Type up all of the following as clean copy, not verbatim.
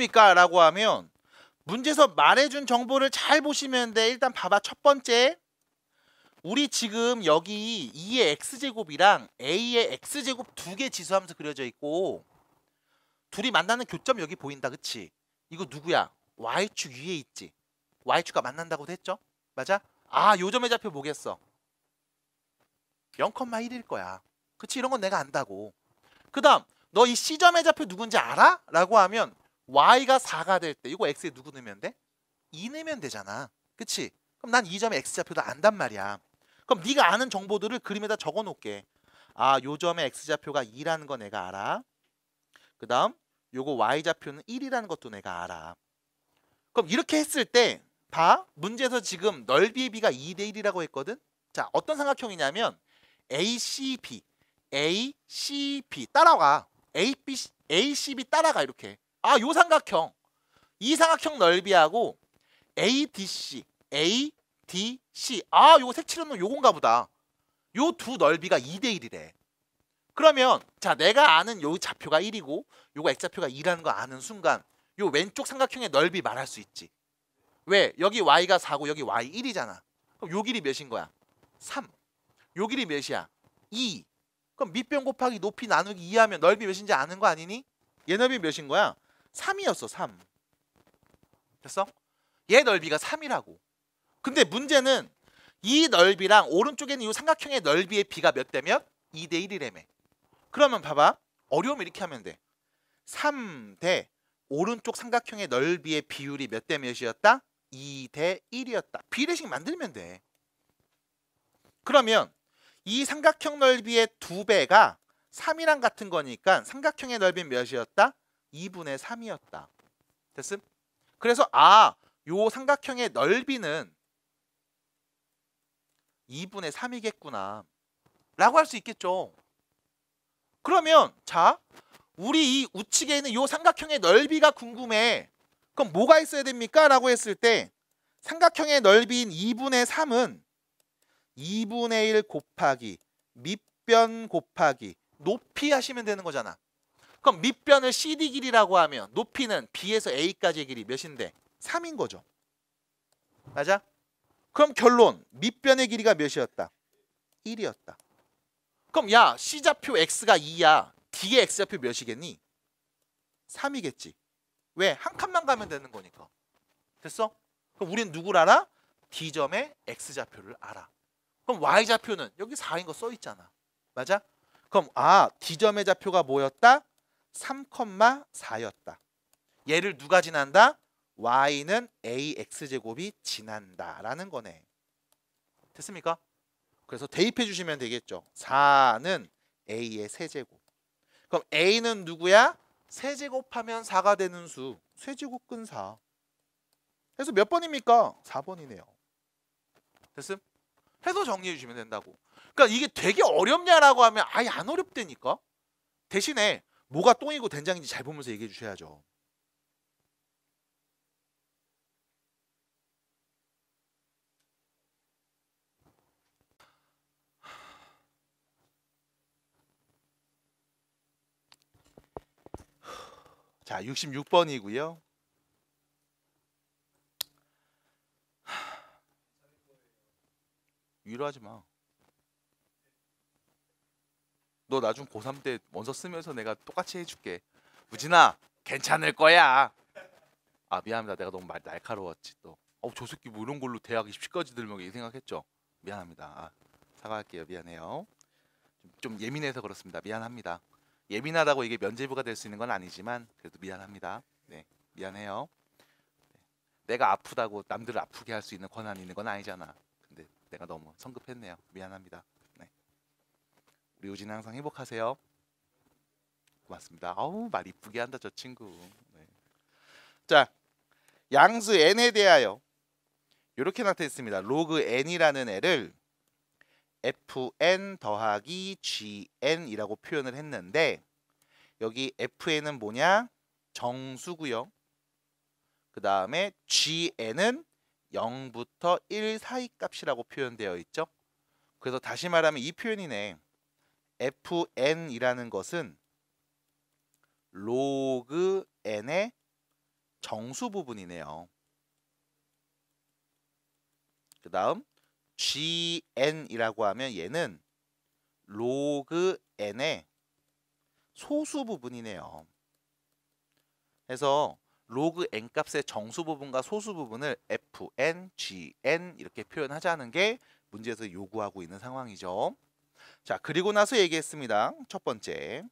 됐습니까? 라고 하면 문제에서 말해준 정보를 잘 보시면 돼. 일단 봐봐. 첫 번째, 우리 지금 여기 2의 x제곱이랑 a의 x제곱 두 개 지수함수 그려져 있고 둘이 만나는 교점 여기 보인다. 그치? 이거 누구야? y축 위에 있지. y축과 만난다고도 했죠? 맞아? 아, 요 점의 좌표 뭐겠어? 0,1일 거야. 그치? 이런 건 내가 안다고. 그 다음 너 이 C점의 좌표 누군지 알아? 라고 하면 y가 4가 될 때 이거 x에 누구 넣으면 돼? 2 넣으면 되잖아. 그치? 그럼 난 이 점의 x좌표도 안단 말이야. 그럼 네가 아는 정보들을 그림에다 적어 놓을게. 아, 요 점의 x좌표가 2라는 거 내가 알아. 그 다음 요거 y좌표는 1이라는 것도 내가 알아. 그럼 이렇게 했을 때 봐. 문제에서 지금 넓이의 비가 2대 1이라고 했거든. 자, 어떤 삼각형이냐면 ACB, ACB 따라가. ACB 따라가 이렇게. 아, 요 삼각형. 이 삼각형 넓이하고 ADC, ADC. 아, 요거 색칠해놓은 요건가 보다. 요 두 넓이가 2대 1이래. 그러면 자, 내가 아는 요 좌표가 1이고 요거 x좌표가 2라는 거 아는 순간 요 왼쪽 삼각형의 넓이 말할 수 있지. 왜? 여기 y가 4고 여기 y 1이잖아. 그럼 요 길이 몇인 거야? 3. 요 길이 몇이야? 2. 그럼 밑변 곱하기 높이 나누기 2 하면 넓이 몇인지 아는 거 아니니? 얘 넓이 몇인 거야? 3이었어. 3. 됐어? 얘 넓이가 3이라고. 근데 문제는 이 넓이랑 오른쪽에 있는 이 삼각형의 넓이의 비가 몇 대 몇? 2대 1이라며. 그러면 봐봐. 어려우면 이렇게 하면 돼. 3대 오른쪽 삼각형의 넓이의 비율이 몇 대 몇이었다? 2대 1이었다. 비례식 만들면 돼. 그러면 이 삼각형 넓이의 2배가 3이랑 같은 거니까 삼각형의 넓이는 몇이었다? 2분의 3이었다. 됐음? 그래서 아, 요 삼각형의 넓이는 2분의 3이겠구나 라고 할 수 있겠죠. 그러면 자, 우리 이 우측에 있는 요 삼각형의 넓이가 궁금해. 그럼 뭐가 있어야 됩니까? 라고 했을 때 삼각형의 넓이인 2분의 3은 2분의 1 곱하기 밑변 곱하기 높이 하시면 되는 거잖아. 그럼 밑변을 CD 길이라고 하면 높이는 B에서 A까지의 길이 몇인데? 3인 거죠. 맞아? 그럼 결론 밑변의 길이가 몇이었다? 1이었다. 그럼 야, C좌표 X가 2야. D의 X좌표 몇이겠니? 3이겠지. 왜? 한 칸만 가면 되는 거니까. 됐어? 그럼 우린 누굴 알아? D점의 X좌표를 알아. 그럼 Y좌표는 여기 4인 거 써 있잖아. 맞아? 그럼 아, D점의 좌표가 뭐였다? 3,4였다. 얘를 누가 지난다? Y는 AX제곱이 지난다 라는 거네. 됐습니까? 그래서 대입해 주시면 되겠죠. 4는 A의 세제곱. 그럼 A는 누구야? 세제곱하면 4가 되는 수. 세제곱근 4. 그래서 몇 번입니까? 4번이네요. 됐음? 해서 정리해 주시면 된다고. 그러니까 이게 되게 어렵냐라고 하면 아예 안 어렵다니까. 대신에 뭐가 똥이고 된장인지 잘 보면서 얘기해 주셔야죠. 자, 66번이고요. 위로하지 마. 너 나중 고3 때 원서 쓰면서 내가 똑같이 해줄게. 우진아, 괜찮을 거야. 아, 미안합니다. 내가 너무 날카로웠지 또. 저 새끼 뭐 이런 걸로 대학 입시까지 들면 이 생각했죠. 미안합니다. 아, 사과할게요. 미안해요. 좀 예민해서 그렇습니다. 미안합니다. 예민하다고 이게 면죄부가 될 수 있는 건 아니지만 그래도 미안합니다. 네, 미안해요. 내가 아프다고 남들을 아프게 할 수 있는 권한이 있는 건 아니잖아. 근데 내가 너무 성급했네요. 미안합니다. 네. 우리 우진 항상 행복하세요. 고맙습니다. 아우, 말 이쁘게 한다 저 친구. 네. 자, 양수 n에 대하여 이렇게 나타냈습니다. 로그 n이라는 애를 fn 더하기 gn이라고 표현을 했는데 여기 fn은 뭐냐? 정수고요. 그 다음에 gn은 0부터 1 사이 값이라고 표현되어 있죠. 그래서 다시 말하면 이 표현이네. fn이라는 것은 로그 n의 정수 부분이네요. 그 다음 GN이라고 하면 얘는 로그 N의 소수 부분이네요. 그래서 로그 N 값의 정수 부분과 소수 부분을 FN, GN 이렇게 표현하자는 게 문제에서 요구하고 있는 상황이죠. 자, 그리고 나서 얘기했습니다. 첫 번째.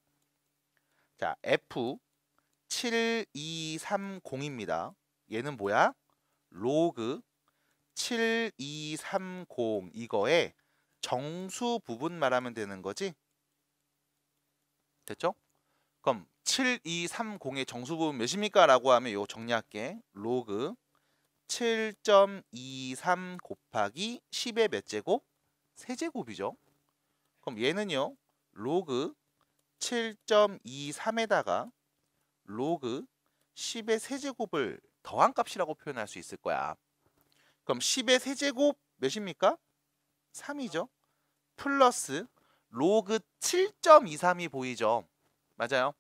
자, F7230입니다. 얘는 뭐야? 로그 7230 이거의 정수 부분 말하면 되는 거지? 됐죠? 그럼 7230의 정수 부분 몇입니까? 라고 하면 이거 정리할게. 로그 7.23 곱하기 10의 몇 제곱? 세제곱이죠. 그럼 얘는요. 로그 7.23에다가 로그 10의 세제곱을 더한 값이라고 표현할 수 있을 거야. 그럼 10의 세제곱 몇입니까? 3이죠. 플러스 로그 7.23이 보이죠? 맞아요.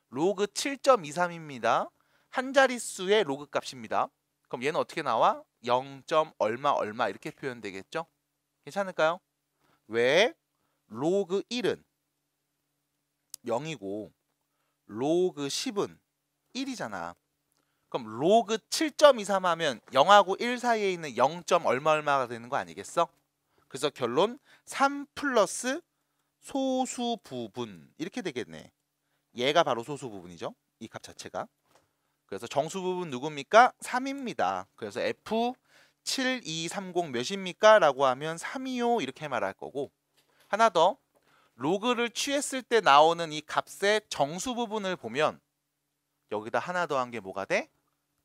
로그 7.23입니다. 한 자릿수의 로그 값입니다. 그럼 얘는 어떻게 나와? 0. 얼마 얼마 이렇게 표현되겠죠? 괜찮을까요? 왜? 로그 1은 0이고 로그 10은 1이잖아. 그럼 로그 7.23 하면 0하고 1 사이에 있는 0. 얼마 얼마가 되는 거 아니겠어? 그래서 결론 3 플러스 소수 부분 이렇게 되겠네. 얘가 바로 소수 부분이죠. 이 값 자체가. 그래서 정수 부분 누굽니까? 3입니다. 그래서 F7230 몇입니까? 라고 하면 3이요 이렇게 말할 거고, 하나 더. 로그를 취했을 때 나오는 이 값의 정수 부분을 보면 여기다 하나 더한 게 뭐가 돼?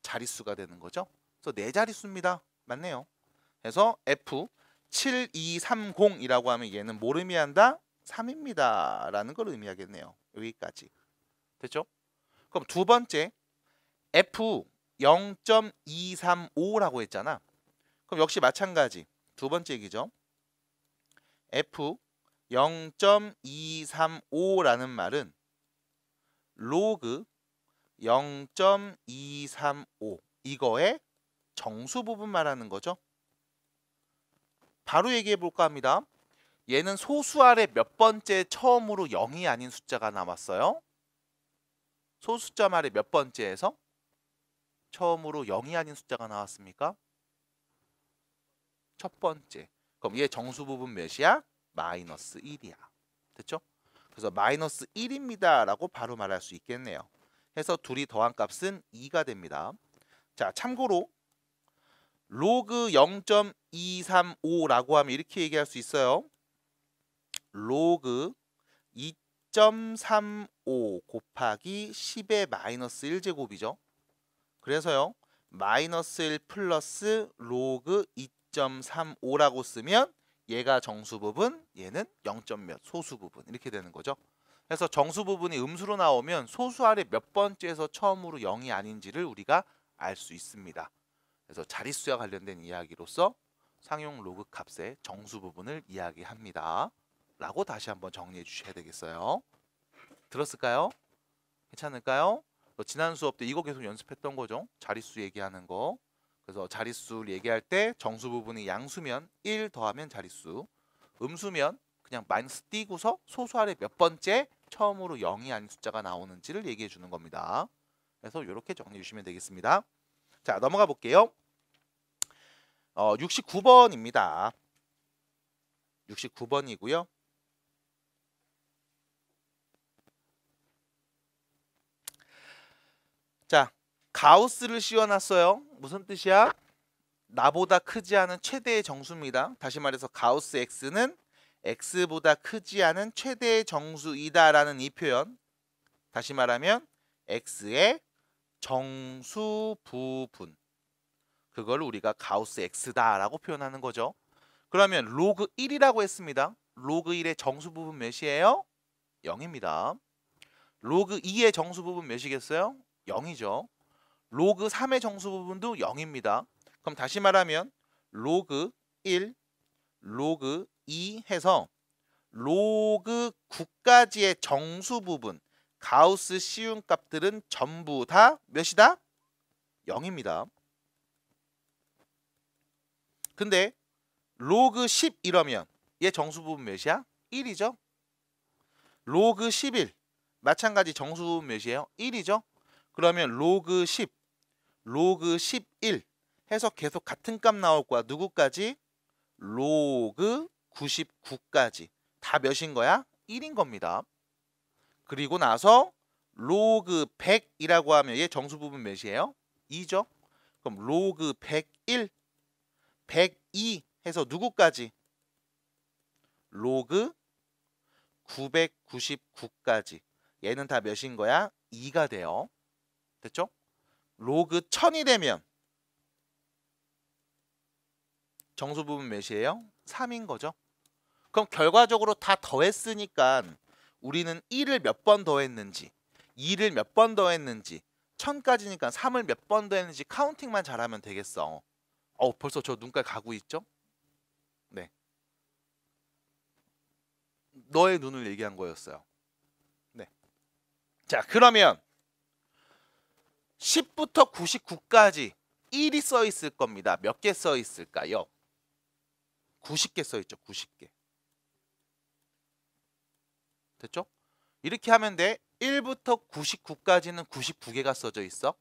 자릿수가 되는 거죠. 그래서 네 자릿수입니다. 맞네요. 그래서 F7230이라고 하면 얘는 뭘 의미한다? 3입니다. 라는 걸 의미하겠네요. 여기까지. 됐죠? 그럼 두 번째 F0.235라고 했잖아. 그럼 역시 마찬가지. 두 번째 얘기죠. F0.235라는 말은 로그 0.235 이거의 정수 부분 말하는 거죠. 바로 얘기해 볼까 합니다. 얘는 소수 아래 몇 번째 처음으로 0이 아닌 숫자가 남았어요? 소수점 아래 몇 번째에서 처음으로 0이 아닌 숫자가 나왔습니까? 첫 번째. 그럼 얘 정수 부분 몇이야? 마이너스 1이야. 됐죠? 그래서 마이너스 1입니다 라고 바로 말할 수 있겠네요. 해서 둘이 더한 값은 2가 됩니다. 자, 참고로 로그 0.235라고 하면 이렇게 얘기할 수 있어요. 로그 2.35 곱하기 10의 마이너스 1제곱이죠. 그래서요. 마이너스 1 플러스 로그 2.35라고 쓰면 얘가 정수 부분, 얘는 0. 몇 소수 부분 이렇게 되는 거죠. 그래서 정수 부분이 음수로 나오면 소수 아래 몇 번째에서 처음으로 0이 아닌지를 우리가 알 수 있습니다. 그래서 자릿수와 관련된 이야기로서 상용 로그 값의 정수 부분을 이야기합니다. 라고 다시 한번 정리해 주셔야 되겠어요. 들었을까요? 괜찮을까요? 지난 수업 때 이거 계속 연습했던 거죠. 자릿수 얘기하는 거. 그래서 자릿수를 얘기할 때 정수 부분이 양수면 1 더하면 자릿수, 음수면 그냥 마이너스 띄고서 소수 아래 몇 번째 처음으로 0이 아닌 숫자가 나오는지를 얘기해 주는 겁니다. 그래서 이렇게 정리해 주시면 되겠습니다. 자, 넘어가 볼게요. 69번입니다. 69번이고요. 자, 가우스를 씌워놨어요. 무슨 뜻이야? 나보다 크지 않은 최대의 정수입니다. 다시 말해서 가우스 X는 X보다 크지 않은 최대의 정수이다라는 이 표현. 다시 말하면 X의 정수 부분. 그걸 우리가 가우스 X다라고 표현하는 거죠. 그러면 로그 1이라고 했습니다. 로그 1의 정수 부분 몇이에요? 0입니다. 로그 2의 정수 부분 몇이겠어요? 0이죠. 로그 3의 정수 부분도 0입니다. 그럼 다시 말하면 로그 1, 로그 2 해서 로그 9까지의 정수 부분 가우스 씌운 값들은 전부 다 몇이다? 0입니다. 근데 로그 10 이러면 얘 정수 부분 몇이야? 1이죠. 로그 11 마찬가지 정수 부분 몇이에요? 1이죠. 그러면 로그 10, 로그 11 해서 계속 같은 값 나올 거야. 누구까지? 로그 99까지. 다 몇인 거야? 1인 겁니다. 그리고 나서 로그 100이라고 하면 얘 정수 부분 몇이에요? 2죠. 그럼 로그 101, 102 해서 누구까지? 로그 999까지. 얘는 다 몇인 거야? 2가 돼요. 됐죠? 로그 1000이 되면 정수 부분 몇이에요? 3인 거죠. 그럼 결과적으로 다 더했으니까 우리는 1을 몇 번 더했는지 2를 몇 번 더했는지 1000까지니까 3을 몇 번 더했는지 카운팅만 잘하면 되겠어. 벌써 저 눈깔 가고 있죠? 네. 너의 눈을 얘기한 거였어요. 네. 자, 그러면 10부터 99까지 1이 써 있을 겁니다. 몇 개 써 있을까요? 90개 써 있죠. 90개. 됐죠? 이렇게 하면 돼. 1부터 99까지는 99개가 써져 있어.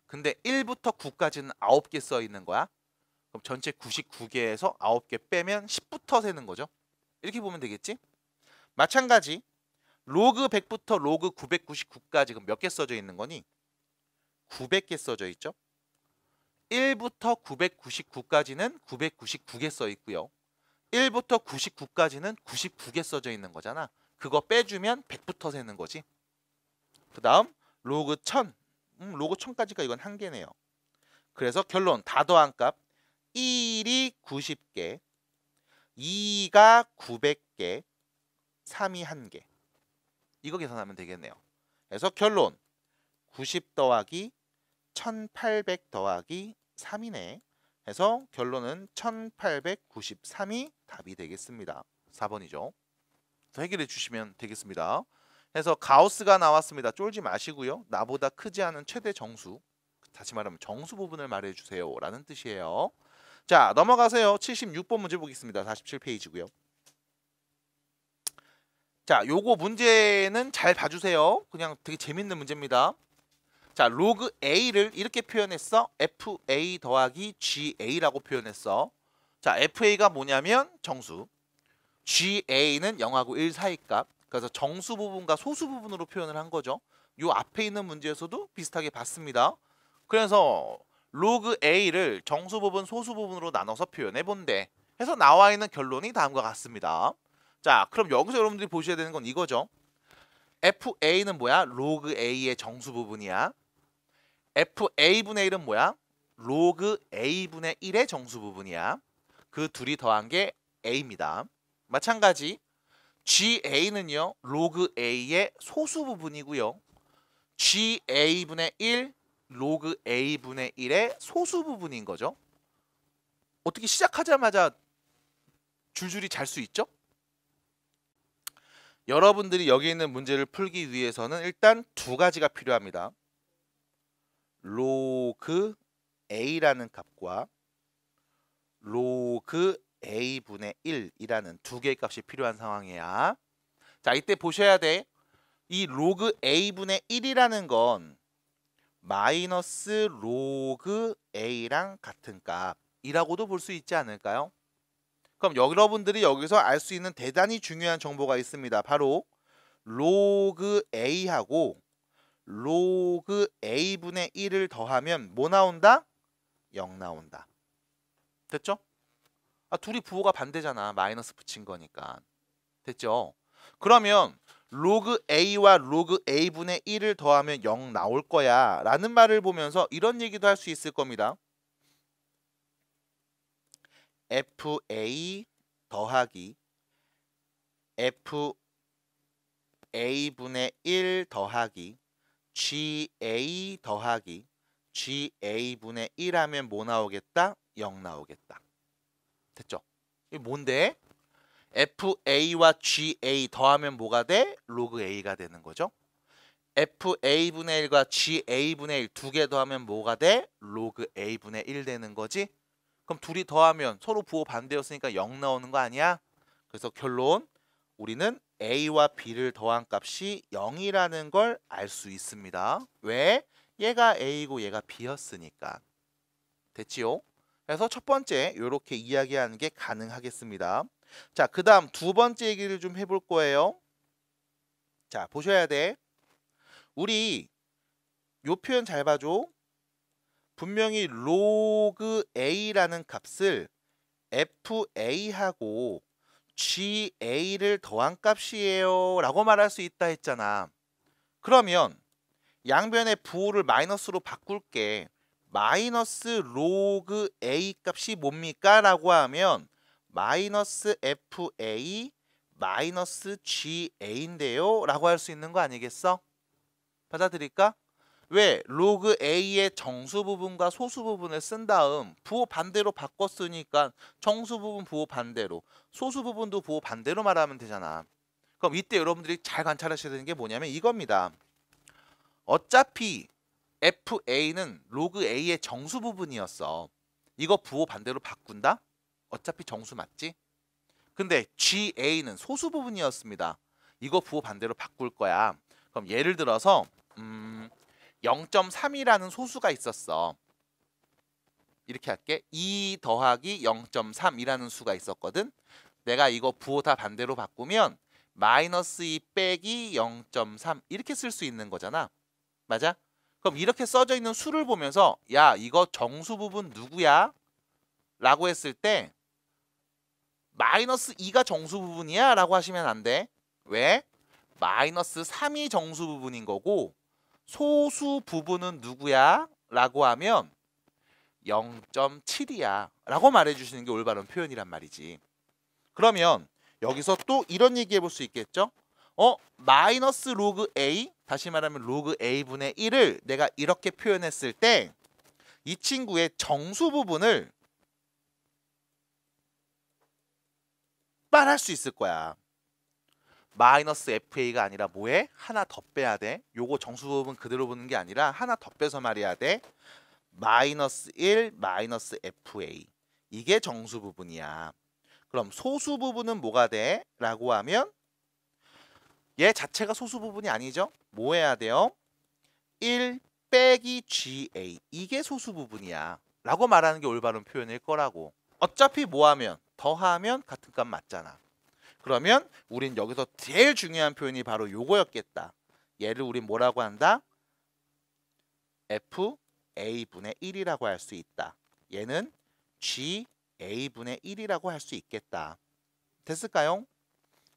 근데 1부터 9까지는 9개 써 있는 거야. 그럼 전체 99개에서 9개 빼면 10부터 세는 거죠. 이렇게 보면 되겠지? 마찬가지 로그 100부터 로그 999까지 그럼 몇 개 써져 있는 거니? 900개 써져 있죠. 1부터 999까지는 999개 써 있고요. 1부터 99까지는 99개 써져 있는 거잖아. 그거 빼주면 100부터 세는 거지. 그 다음 로그 1000. 로그 1000까지가 이건 한 개네요. 그래서 결론 다 더한 값 1이 90개, 2가 900개, 3이 1개. 이거 계산하면 되겠네요. 그래서 결론 90 더하기 1800 더하기 3이네. 해서 결론은 1893이 답이 되겠습니다. 4번이죠. 해결해 주시면 되겠습니다. 해서 가우스가 나왔습니다. 쫄지 마시고요. 나보다 크지 않은 최대 정수, 다시 말하면 정수 부분을 말해 주세요 라는 뜻이에요. 자, 넘어가세요. 76번 문제 보겠습니다. 47페이지고요. 자, 요거 문제는 잘 봐주세요. 그냥 되게 재밌는 문제입니다. 자, 로그 A를 이렇게 표현했어. FA 더하기 GA라고 표현했어. 자, FA가 뭐냐면 정수, GA는 0하고 1 사이 값. 그래서 정수 부분과 소수 부분으로 표현을 한 거죠. 요 앞에 있는 문제에서도 비슷하게 봤습니다. 그래서 로그 A를 정수 부분, 소수 부분으로 나눠서 표현해 본대. 해서 나와 있는 결론이 다음과 같습니다. 자, 그럼 여기서 여러분들이 보셔야 되는 건 이거죠. FA는 뭐야? 로그 A의 정수 부분이야. FA분의 1은 뭐야? 로그 A분의 1의 정수 부분이야. 그 둘이 더한 게 A입니다. 마찬가지 GA는요. 로그 A의 소수 부분이고요. GA분의 1 로그 A분의 1의 소수 부분인 거죠. 어떻게 시작하자마자 줄줄이 잘 수 있죠? 여러분들이 여기 있는 문제를 풀기 위해서는 일단 두 가지가 필요합니다. 로그 A라는 값과 로그 A분의 1이라는 두 개의 값이 필요한 상황이야. 자, 이때 보셔야 돼. 이 로그 A분의 1이라는 건 마이너스 로그 A랑 같은 값이라고도 볼 수 있지 않을까요? 그럼 여러분들이 여기서 알 수 있는 대단히 중요한 정보가 있습니다. 바로 로그 A하고 로그 A분의 1을 더하면 뭐 나온다? 0 나온다. 됐죠? 둘이 부호가 반대잖아. 마이너스 붙인 거니까. 됐죠? 그러면 로그 A와 로그 A분의 1을 더하면 0 나올 거야 라는 말을 보면서 이런 얘기도 할 수 있을 겁니다. FA 더하기 FA분의 1 더하기 GA 더하기 GA분의 1 하면 뭐 나오겠다? 0 나오겠다. 됐죠? 이게 뭔데? FA와 GA 더하면 뭐가 돼? 로그 A가 되는 거죠. FA분의 1과 GA분의 1 두 개 더하면 뭐가 돼? 로그 A분의 1 되는 거지? 그럼 둘이 더하면 서로 부호 반대였으니까 0 나오는 거 아니야? 그래서 결론, 우리는 A와 B를 더한 값이 0이라는 걸 알 수 있습니다. 왜? 얘가 A고 얘가 B였으니까. 됐지요? 그래서 첫 번째 이렇게 이야기하는 게 가능하겠습니다. 자, 그 다음 두 번째 얘기를 좀 해볼 거예요. 자, 보셔야 돼. 우리 요 표현 잘 봐줘. 분명히 로그 A라는 값을 FA하고 GA를 더한 값이에요 라고 말할 수 있다 했잖아. 그러면 양변의 부호를 마이너스로 바꿀게. 마이너스 로그 A 값이 뭡니까? 라고 하면 마이너스 FA 마이너스 GA인데요 라고 할 수 있는 거 아니겠어? 받아들일까? 왜? 로그 A의 정수 부분과 소수 부분을 쓴 다음 부호 반대로 바꿨으니까 정수 부분 부호 반대로, 소수 부분도 부호 반대로 말하면 되잖아. 그럼 이때 여러분들이 잘 관찰하셔야 되는 게 뭐냐면 이겁니다. 어차피 FA는 로그 A의 정수 부분이었어. 이거 부호 반대로 바꾼다? 어차피 정수 맞지? 근데 GA는 소수 부분이었습니다. 이거 부호 반대로 바꿀 거야. 그럼 예를 들어서 0.3이라는 소수가 있었어. 이렇게 할게. 2 더하기 0.3이라는 수가 있었거든. 내가 이거 부호 다 반대로 바꾸면 마이너스 2 빼기 0.3 이렇게 쓸 수 있는 거잖아. 맞아? 그럼 이렇게 써져 있는 수를 보면서 야, 이거 정수 부분 누구야? 라고 했을 때 마이너스 2가 정수 부분이야? 라고 하시면 안 돼. 왜? 마이너스 3이 정수 부분인 거고 소수 부분은 누구야? 라고 하면 0.7이야 라고 말해주시는 게 올바른 표현이란 말이지. 그러면 여기서 또 이런 얘기 해볼 수 있겠죠? 마이너스 로그 A, 다시 말하면 로그 A분의 1을 내가 이렇게 표현했을 때 이 친구의 정수 부분을 말할 수 있을 거야. 마이너스 FA가 아니라 뭐해? 하나 더 빼야 돼. 요거 정수 부분 그대로 보는 게 아니라 하나 더 빼서 말해야 돼. 마이너스 1 마이너스 FA. 이게 정수 부분이야. 그럼 소수 부분은 뭐가 돼? 라고 하면 얘 자체가 소수 부분이 아니죠? 뭐 해야 돼요? 1 빼기 GA. 이게 소수 부분이야. 라고 말하는 게 올바른 표현일 거라고. 어차피 뭐 하면? 더하면 같은 값 맞잖아. 그러면 우린 여기서 제일 중요한 표현이 바로 요거였겠다. 얘를 우린 뭐라고 한다? FA분의 1이라고 할 수 있다. 얘는 GA분의 1이라고 할 수 있겠다. 됐을까요?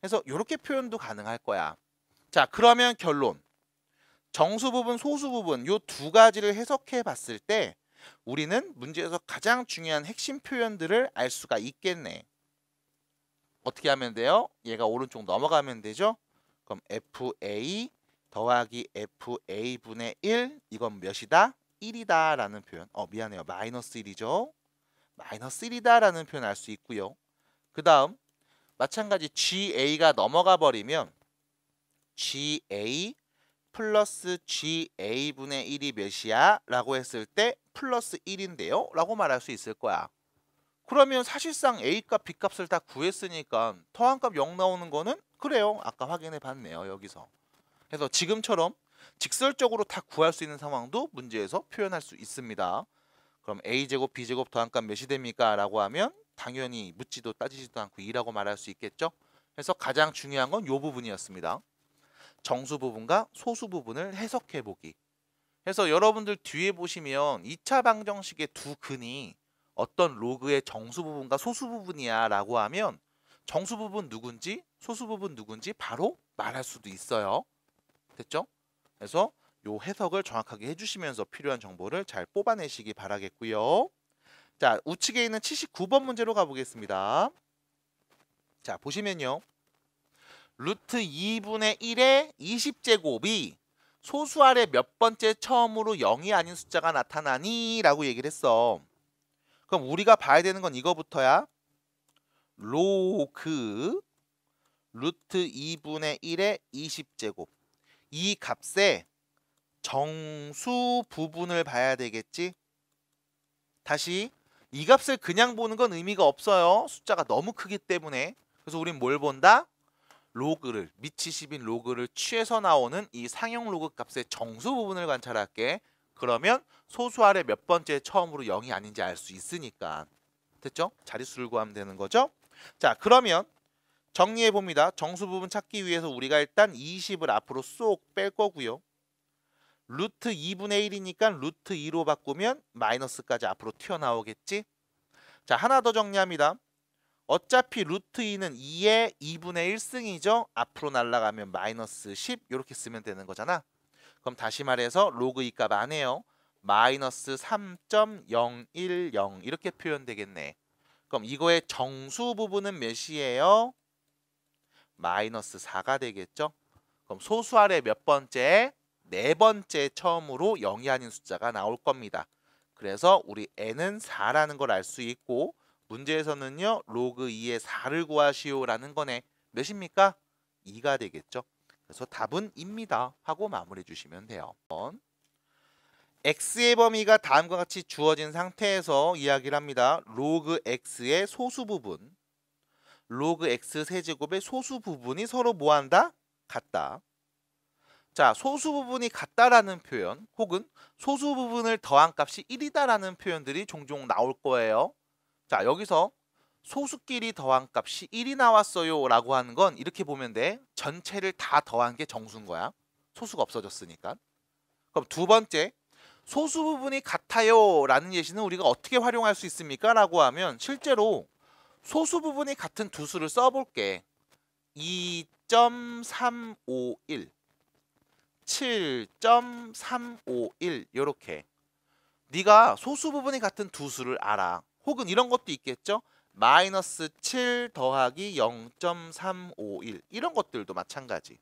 그래서 이렇게 표현도 가능할 거야. 자, 그러면 결론. 정수 부분, 소수 부분 요 두 가지를 해석해 봤을 때 우리는 문제에서 가장 중요한 핵심 표현들을 알 수가 있겠네. 어떻게 하면 돼요? 얘가 오른쪽 넘어가면 되죠? 그럼 FA 더하기 FA분의 1 이건 몇이다? 1이다 라는 표현. 미안해요. 마이너스 1이죠. 마이너스 1이다 라는 표현 알 수 있고요. 그 다음 마찬가지 GA가 넘어가 버리면 GA 플러스 GA분의 1이 몇이야? 라고 했을 때 플러스 1인데요? 라고 말할 수 있을 거야. 그러면 사실상 A값, B값을 다 구했으니까 더한값 0 나오는 거는 그래요. 아까 확인해 봤네요. 여기서. 그래서 지금처럼 직설적으로 다 구할 수 있는 상황도 문제에서 표현할 수 있습니다. 그럼 A제곱, B제곱 더한값 몇이 됩니까? 라고 하면 당연히 묻지도 따지지도 않고 2라고 말할 수 있겠죠. 그래서 가장 중요한 건 이 부분이었습니다. 정수 부분과 소수 부분을 해석해 보기. 그래서 여러분들 뒤에 보시면 2차 방정식의 두 근이 어떤 로그의 정수 부분과 소수 부분이야 라고 하면 정수 부분 누군지 소수 부분 누군지 바로 말할 수도 있어요. 됐죠? 그래서 요 해석을 정확하게 해주시면서 필요한 정보를 잘 뽑아내시기 바라겠고요. 자, 우측에 있는 79번 문제로 가보겠습니다. 자, 보시면요. 루트 2분의 1의 20제곱이 소수 아래 몇 번째 처음으로 0이 아닌 숫자가 나타나니? 라고 얘기를 했어. 그럼 우리가 봐야 되는 건 이거부터야. 로그 루트 2분의 1의 20제곱. 이 값의 정수 부분을 봐야 되겠지? 다시 이 값을 그냥 보는 건 의미가 없어요. 숫자가 너무 크기 때문에. 그래서 우린 뭘 본다? 로그를, 미치십인 로그를 취해서 나오는 이 상용 로그 값의 정수 부분을 관찰할게. 그러면 소수 아래 몇 번째 처음으로 0이 아닌지 알 수 있으니까. 됐죠? 자릿수를 구하면 되는 거죠. 자, 그러면 정리해 봅니다. 정수 부분 찾기 위해서 우리가 일단 20을 앞으로 쏙 뺄 거고요. 루트 2분의 1이니까 루트 2로 바꾸면 마이너스까지 앞으로 튀어나오겠지? 자, 하나 더 정리합니다. 어차피 루트 2는 2의 2분의 1승이죠. 앞으로 날아가면 마이너스 10 이렇게 쓰면 되는 거잖아. 그럼 다시 말해서 로그 2 값 안 해요. 마이너스 3.010 이렇게 표현되겠네. 그럼 이거의 정수 부분은 몇이에요? 마이너스 4가 되겠죠. 그럼 소수 아래 몇 번째? 네 번째 처음으로 0이 아닌 숫자가 나올 겁니다. 그래서 우리 n은 4라는 걸 알 수 있고 문제에서는요. 로그 2의 4를 구하시오라는 거네. 몇입니까? 2가 되겠죠. 그래서 답은 입니다 하고 마무리해 주시면 돼요. x의 범위가 다음과 같이 주어진 상태에서 이야기를 합니다. 로그 x의 소수 부분, 로그 x 세제곱의 소수 부분이 서로 뭐한다? 같다. 자, 소수 부분이 같다라는 표현 혹은 소수 부분을 더한 값이 1이다라는 표현들이 종종 나올 거예요. 자, 여기서 소수끼리 더한 값이 1이 나왔어요 라고 하는 건 이렇게 보면 돼. 전체를 다 더한 게 정수인 거야. 소수가 없어졌으니까. 그럼 두 번째, 소수 부분이 같아요 라는 예시는 우리가 어떻게 활용할 수 있습니까? 라고 하면 실제로 소수 부분이 같은 두 수를 써볼게. 2.351 7.351 이렇게. 네가 소수 부분이 같은 두 수를 알아. 혹은 이런 것도 있겠죠. 마이너스 7 더하기 0.351 이런 것들도 마찬가지.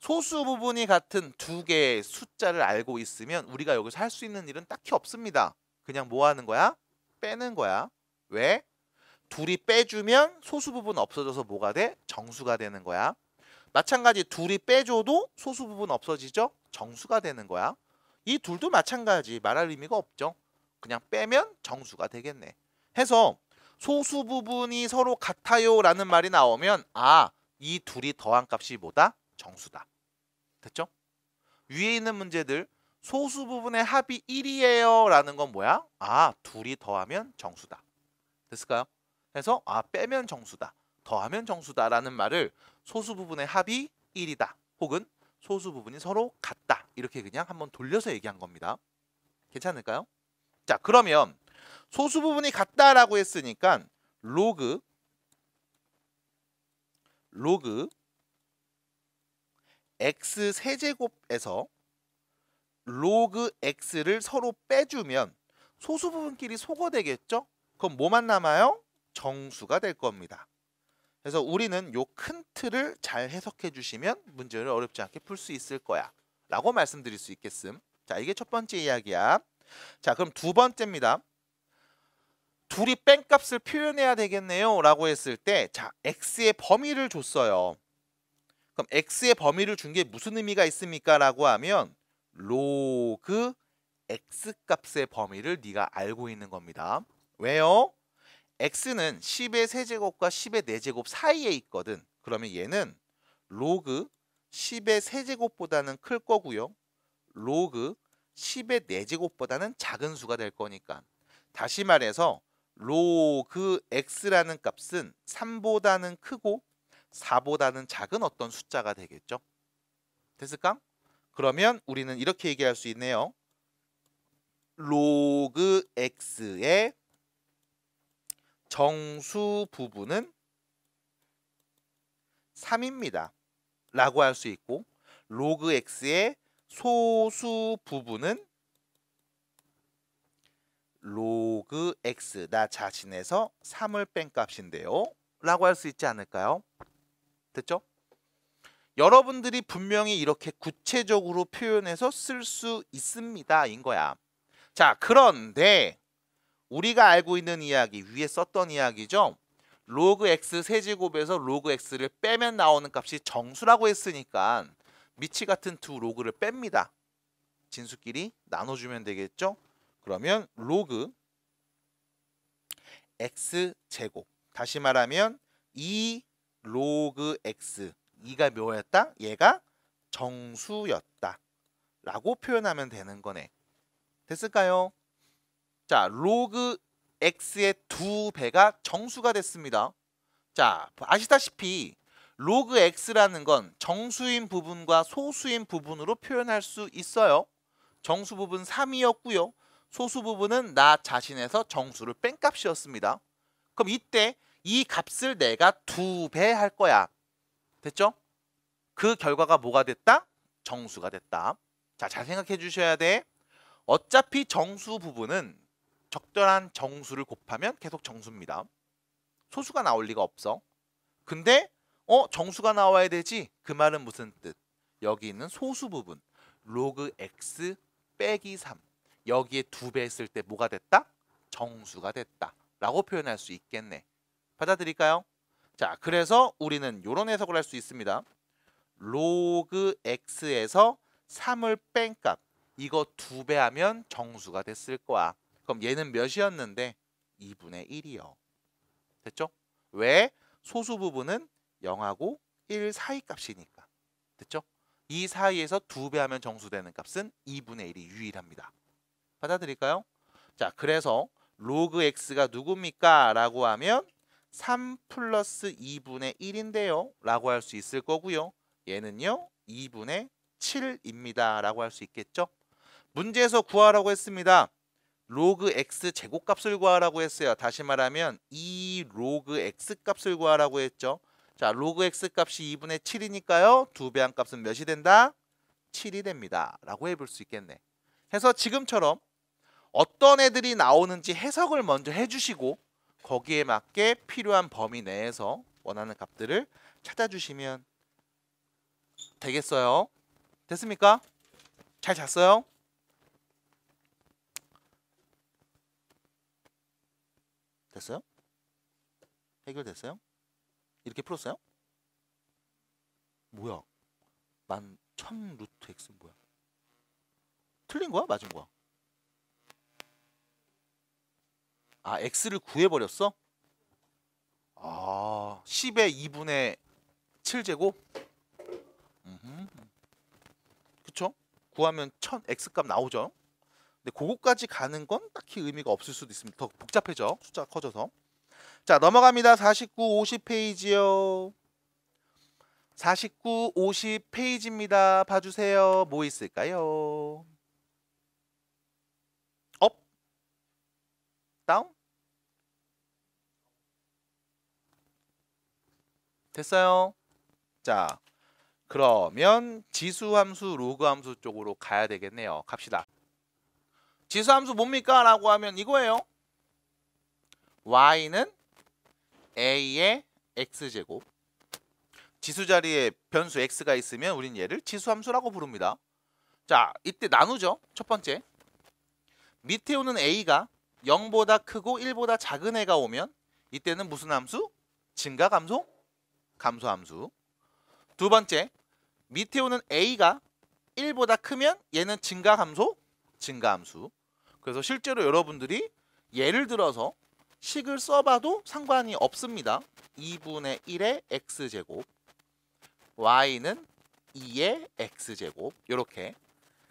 소수 부분이 같은 두 개의 숫자를 알고 있으면 우리가 여기서 할 수 있는 일은 딱히 없습니다. 그냥 뭐 하는 거야? 빼는 거야. 왜? 둘이 빼주면 소수 부분 없어져서 뭐가 돼? 정수가 되는 거야. 마찬가지 둘이 빼줘도 소수 부분 없어지죠? 정수가 되는 거야. 이 둘도 마찬가지. 말할 의미가 없죠. 그냥 빼면 정수가 되겠네. 해서 소수 부분이 서로 같아요 라는 말이 나오면 아, 이 둘이 더한 값이 뭐다? 정수다. 됐죠? 위에 있는 문제들 소수 부분의 합이 1이에요 라는 건 뭐야? 아, 둘이 더하면 정수다. 됐을까요? 해서 아, 빼면 정수다. 더하면 정수다 라는 말을 소수 부분의 합이 1이다. 혹은 소수 부분이 서로 같다. 이렇게 그냥 한번 돌려서 얘기한 겁니다. 괜찮을까요? 자, 그러면 소수 부분이 같다라고 했으니까 로그 x 세제곱에서 로그 x를 서로 빼주면 소수 부분끼리 소거되겠죠? 그럼 뭐만 남아요? 정수가 될 겁니다. 그래서 우리는 요 큰 틀을 잘 해석해 주시면 문제를 어렵지 않게 풀 수 있을 거야 라고 말씀드릴 수 있겠음. 자, 이게 첫 번째 이야기야. 자, 그럼 두 번째입니다. 둘이 뺀 값을 표현해야 되겠네요 라고 했을 때 자, x의 범위를 줬어요. 그럼 x의 범위를 준 게 무슨 의미가 있습니까? 라고 하면 로그 x 값의 범위를 네가 알고 있는 겁니다. 왜요? x는 10의 세제곱과 10의 4제곱 사이에 있거든. 그러면 얘는 로그 10의 세제곱보다는 클 거고요. 로그 10의 4제곱보다는 작은 수가 될 거니까. 다시 말해서 로그 x라는 값은 3보다는 크고 4보다는 작은 어떤 숫자가 되겠죠. 됐을까? 그러면 우리는 이렇게 얘기할 수 있네요. 로그 x의 정수 부분은 3입니다. 라고 할 수 있고 로그 x의 소수 부분은 로그 x 나 자신에서 3을 뺀 값인데요. 라고 할 수 있지 않을까요? 됐죠? 여러분들이 분명히 이렇게 구체적으로 표현해서 쓸 수 있습니다. 인 거야. 자, 그런데 우리가 알고 있는 이야기, 위에 썼던 이야기죠. 로그 x 세제곱에서 로그 x를 빼면 나오는 값이 정수라고 했으니까 미치 같은 두 로그를 뺍니다. 진수끼리 나눠주면 되겠죠? 그러면 로그 x제곱. 다시 말하면 2 로그 x. 2가 뭐였다? 얘가 정수였다. 라고 표현하면 되는 거네. 됐을까요? 자, 로그 x의 2배가 정수가 됐습니다. 자, 아시다시피 로그 x라는 건 정수인 부분과 소수인 부분으로 표현할 수 있어요. 정수 부분 3이었고요. 소수 부분은 나 자신에서 정수를 뺀 값이었습니다. 그럼 이때 이 값을 내가 2배 할 거야. 됐죠? 그 결과가 뭐가 됐다? 정수가 됐다. 자, 잘 생각해 주셔야 돼. 어차피 정수 부분은 적절한 정수를 곱하면 계속 정수입니다. 소수가 나올 리가 없어. 근데 정수가 나와야 되지. 그 말은 무슨 뜻? 여기 있는 소수 부분 로그 x 빼기 3 여기에 2배 했을 때 뭐가 됐다? 정수가 됐다 라고 표현할 수 있겠네. 받아들일까요? 자, 그래서 우리는 이런 해석을 할 수 있습니다. 로그 x에서 3을 뺀 값 이거 2배 하면 정수가 됐을 거야. 그럼 얘는 몇이었는데? 2분의 1이요. 됐죠? 왜? 소수 부분은 0하고 1 사이 값이니까. 됐죠? 이 사이에서 2배 하면 정수되는 값은 2분의 1이 유일합니다. 받아들일까요? 자, 그래서 로그 x가 누굽니까? 라고 하면 3 플러스 2분의 1인데요. 라고 할 수 있을 거고요. 얘는요. 2분의 7입니다. 라고 할 수 있겠죠? 문제에서 구하라고 했습니다. 로그 x 제곱값을 구하라고 했어요. 다시 말하면 2 로그 x 값을 구하라고 했죠. 자, 로그 x 값이 2분의 7이니까요. 2배 한 값은 몇이 된다? 7이 됩니다. 라고 해볼 수 있겠네. 해서 지금처럼 어떤 애들이 나오는지 해석을 먼저 해주시고 거기에 맞게 필요한 범위 내에서 원하는 값들을 찾아주시면 되겠어요. 됐습니까? 잘 잤어요? 됐어요? 해결됐어요? 이렇게 풀었어요? 뭐야? 1000 루트 x 뭐야? 틀린 거야? 맞은 거야? 아, x를 구해버렸어? 아, 10의 2분의 7제곱? 그쵸? 구하면 1000 x값 나오죠? 근데 그거까지 가는 건 딱히 의미가 없을 수도 있습니다. 더 복잡해져. 숫자가 커져서. 자, 넘어갑니다. 49, 50페이지요. 49, 50페이지입니다. 봐주세요. 뭐 있을까요? 업? 다운? 됐어요? 자, 그러면 지수함수, 로그함수 쪽으로 가야 되겠네요. 갑시다. 지수함수 뭡니까? 라고 하면 이거예요. y는 a의 x제곱. 지수 자리에 변수 x가 있으면 우린 얘를 지수함수라고 부릅니다. 자, 이때 나누죠. 첫 번째. 밑에 오는 a가 0보다 크고 1보다 작은 애가 오면 이때는 무슨 함수? 증가 감소? 감소함수. 두 번째. 밑에 오는 a가 1보다 크면 얘는 증가 감소? 증가함수. 그래서 실제로 여러분들이 예를 들어서 식을 써봐도 상관이 없습니다. 2분의 1의 x제곱 y는 2의 x제곱 이렇게.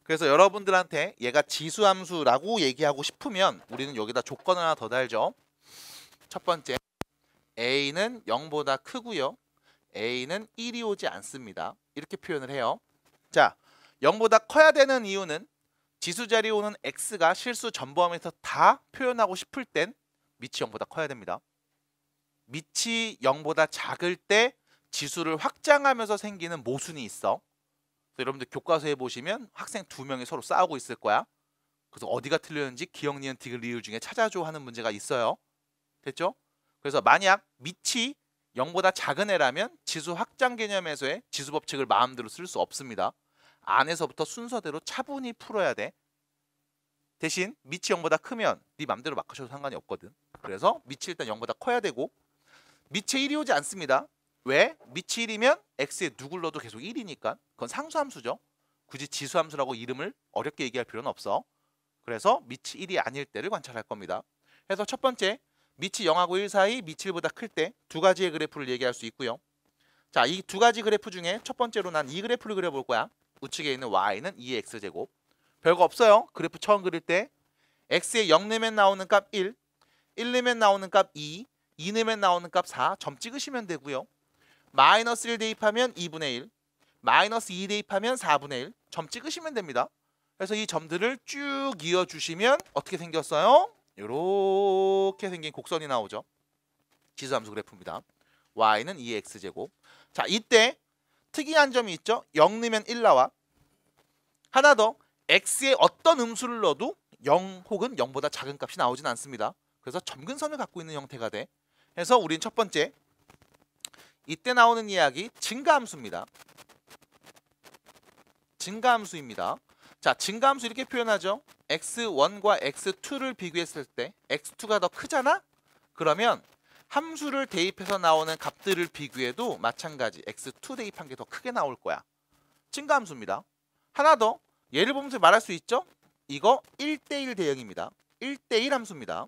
그래서 여러분들한테 얘가 지수함수라고 얘기하고 싶으면 우리는 여기다 조건 하나 더 달죠. 첫 번째, a는 0보다 크고요. a는 1이 오지 않습니다. 이렇게 표현을 해요. 자, 0보다 커야 되는 이유는 지수 자리에 오는 x가 실수 전부함에서 다 표현하고 싶을 땐 밑이 0보다 커야 됩니다. 밑이 0보다 작을 때 지수를 확장하면서 생기는 모순이 있어. 그래서 여러분들 교과서에 보시면 학생 2명이 서로 싸우고 있을 거야. 그래서 어디가 틀렸는지 기억, 니은, 디귿, 리을 중에 찾아줘 하는 문제가 있어요. 됐죠? 그래서 만약 밑이 0보다 작은 애라면 지수 확장 개념에서의 지수 법칙을 마음대로 쓸 수 없습니다. 안에서부터 순서대로 차분히 풀어야 돼. 대신 밑이 0보다 크면 네 맘대로 바꾸셔도 상관이 없거든. 그래서 밑이 일단 0보다 커야 되고 밑에 1이 오지 않습니다. 왜? 밑이 1이면 x에 누굴 넣어도 계속 1이니까 그건 상수함수죠. 굳이 지수함수라고 이름을 어렵게 얘기할 필요는 없어. 그래서 밑이 1이 아닐 때를 관찰할 겁니다. 그래서 첫 번째, 밑이 0하고 1 사이 밑이 1보다 클 때 두 가지의 그래프를 얘기할 수 있고요. 자, 이 두 가지 그래프 중에 첫 번째로 난 이 그래프를 그려볼 거야. 우측에 있는 y는 2의 x제곱. 별거 없어요. 그래프 처음 그릴 때 x에 0 넣으면 나오는 값 1, 1 넣으면 나오는 값 2, 2 넣으면 나오는 값 4. 점 찍으시면 되고요. 마이너스 1 대입하면 2분의 1, 마이너스 2 대입하면 4분의 1. 점 찍으시면 됩니다. 그래서 이 점들을 쭉 이어주시면 어떻게 생겼어요? 이렇게 생긴 곡선이 나오죠. 지수함수 그래프입니다. y는 2의 x제곱. 자, 이때 특이한 점이 있죠. 0 넣으면 1 나와. 하나 더, x에 어떤 음수를 넣어도 0 혹은 0보다 작은 값이 나오진 않습니다. 그래서 점근선을 갖고 있는 형태가 돼. 그래서 우린 첫 번째, 이때 나오는 이야기 증가함수입니다. 증가함수입니다. 자, 증가함수 이렇게 표현하죠. x1과 x2를 비교했을 때 x2가 더 크잖아? 그러면 함수를 대입해서 나오는 값들을 비교해도 마찬가지 x2 대입한 게 더 크게 나올 거야. 증가함수입니다. 하나 더, 예를 보면서 말할 수 있죠? 이거 1대1 대응입니다. 1대1 함수입니다.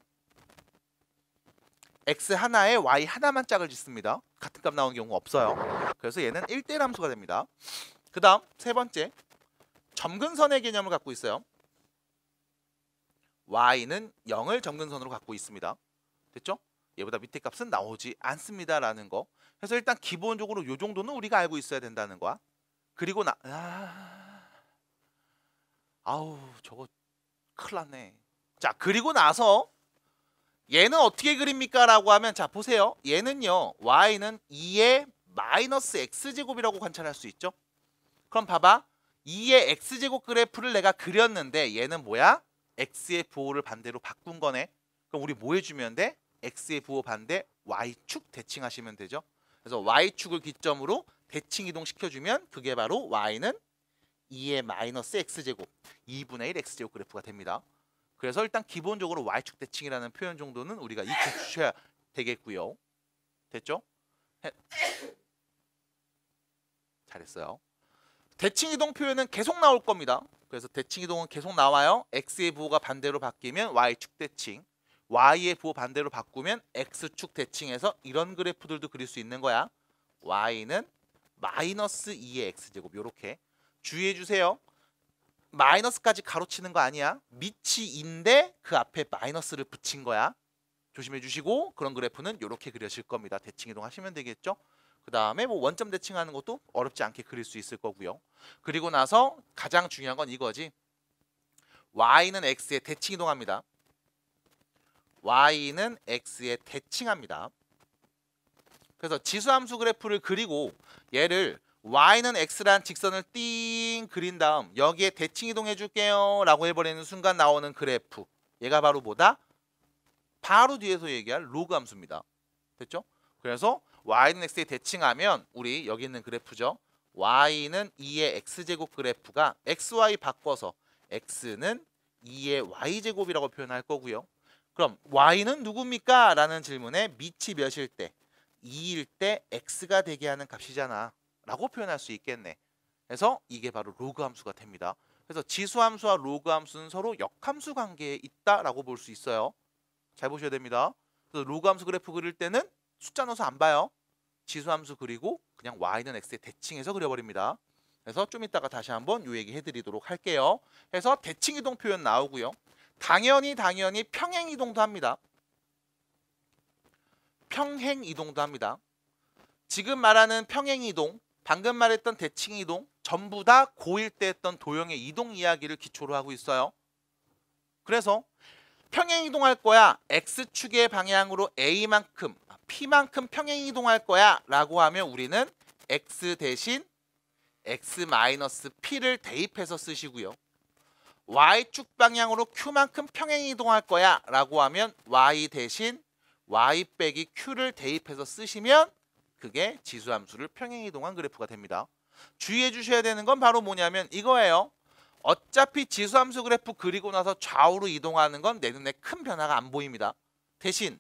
x 하나에 y 하나만 짝을 짓습니다. 같은 값 나오는 경우가 없어요. 그래서 얘는 1대1 함수가 됩니다. 그 다음 세 번째, 점근선의 개념을 갖고 있어요. y는 0을 점근선으로 갖고 있습니다. 됐죠? 얘보다 밑에 값은 나오지 않습니다 라는 거. 그래서 일단 기본적으로 요 정도는 우리가 알고 있어야 된다는 거야. 그리고 아우 저거 큰일 났네. 자, 그리고 나서 얘는 어떻게 그립니까? 라고 하면 자 보세요. 얘는요, y는 2의 마이너스 x제곱이라고 관찰할 수 있죠. 그럼 봐봐. 2의 x제곱 그래프를 내가 그렸는데 얘는 뭐야? x의 부호를 반대로 바꾼 거네. 그럼 우리 뭐 해주면 돼? x의 부호 반대 y축 대칭하시면 되죠. 그래서 y축을 기점으로 대칭 이동시켜주면 그게 바로 y는 2의 마이너스 x제곱 2분의 1 x제곱 그래프가 됩니다. 그래서 일단 기본적으로 y축 대칭이라는 표현 정도는 우리가 익혀 주셔야 되겠고요. 됐죠? 잘했어요. 대칭 이동 표현은 계속 나올 겁니다. 그래서 대칭 이동은 계속 나와요. x의 부호가 반대로 바뀌면 y축 대칭, y의 부호 반대로 바꾸면 x축 대칭해서 이런 그래프들도 그릴 수 있는 거야. y는 마이너스 2의 x제곱 이렇게 주의해 주세요. 마이너스까지 가로치는 거 아니야. 밑이 2인데 그 앞에 마이너스를 붙인 거야. 조심해 주시고 그런 그래프는 이렇게 그려질 겁니다. 대칭 이동하시면 되겠죠. 그 다음에 뭐 원점 대칭하는 것도 어렵지 않게 그릴 수 있을 거고요. 그리고 나서 가장 중요한 건 이거지. y는 x에 대칭 이동합니다. y는 x에 대칭합니다. 그래서 지수함수 그래프를 그리고 얘를 y는 x란 직선을 띵 그린 다음 여기에 대칭 이동해 줄게요 라고 해버리는 순간 나오는 그래프, 얘가 바로 뭐다? 바로 뒤에서 얘기할 로그 함수입니다. 됐죠? 그래서 y는 x에 대칭하면 우리 여기 있는 그래프죠. y는 2의 x제곱 그래프가 xy 바꿔서 x는 2의 y제곱이라고 표현할 거고요. 그럼 y는 누굽니까? 라는 질문에 밑이 몇일 때? 2일 때 x가 되게 하는 값이잖아 라고 표현할 수 있겠네. 그래서 이게 바로 로그 함수가 됩니다. 그래서 지수함수와 로그 함수는 서로 역함수 관계에 있다라고 볼 수 있어요. 잘 보셔야 됩니다. 그래서 로그 함수 그래프 그릴 때는 숫자 넣어서 안 봐요. 지수함수 그리고 그냥 y는 x에 대칭해서 그려버립니다. 그래서 좀 이따가 다시 한번 요 얘기 해드리도록 할게요. 그래서 대칭 이동 표현 나오고요. 당연히 평행 이동도 합니다. 평행 이동도 합니다. 지금 말하는 평행 이동, 방금 말했던 대칭 이동 전부 다 고1 때 했던 도형의 이동 이야기를 기초로 하고 있어요. 그래서 평행 이동할 거야. x축의 방향으로 a만큼, p만큼 평행 이동할 거야 라고 하면 우리는 x 대신 x-p를 대입해서 쓰시고요. y축 방향으로 q만큼 평행 이동할 거야 라고 하면 y 대신 y 빼기 q를 대입해서 쓰시면 그게 지수함수를 평행 이동한 그래프가 됩니다. 주의해 주셔야 되는 건 바로 뭐냐면 이거예요. 어차피 지수함수 그래프 그리고 나서 좌우로 이동하는 건 내 눈에 큰 변화가 안 보입니다. 대신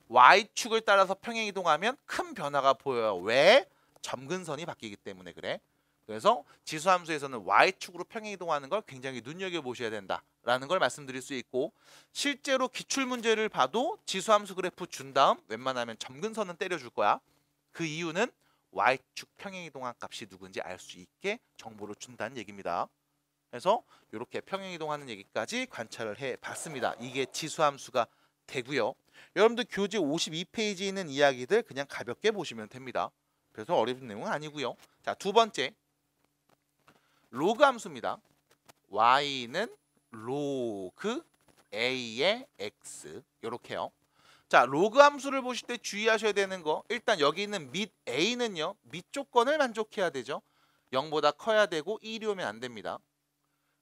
y축을 따라서 평행 이동하면 큰 변화가 보여요. 왜? 점근선이 바뀌기 때문에 그래. 그래서 지수함수에서는 y축으로 평행이동하는 걸 굉장히 눈여겨보셔야 된다라는 걸 말씀드릴 수 있고, 실제로 기출문제를 봐도 지수함수 그래프 준 다음 웬만하면 점근선은 때려줄 거야. 그 이유는 y축 평행이동한 값이 누군지 알 수 있게 정보를 준다는 얘기입니다. 그래서 이렇게 평행이동하는 얘기까지 관찰을 해봤습니다. 이게 지수함수가 되고요. 여러분들 교재 52페이지에 있는 이야기들 그냥 가볍게 보시면 됩니다. 그래서 어려운 내용은 아니고요. 자, 두 번째 로그 함수입니다. y는 로그 a의 x 이렇게요. 자, 로그 함수를 보실 때 주의하셔야 되는 거, 일단 여기 있는 밑 a는요, 밑 조건을 만족해야 되죠. 0보다 커야 되고 1이 오면 안 됩니다.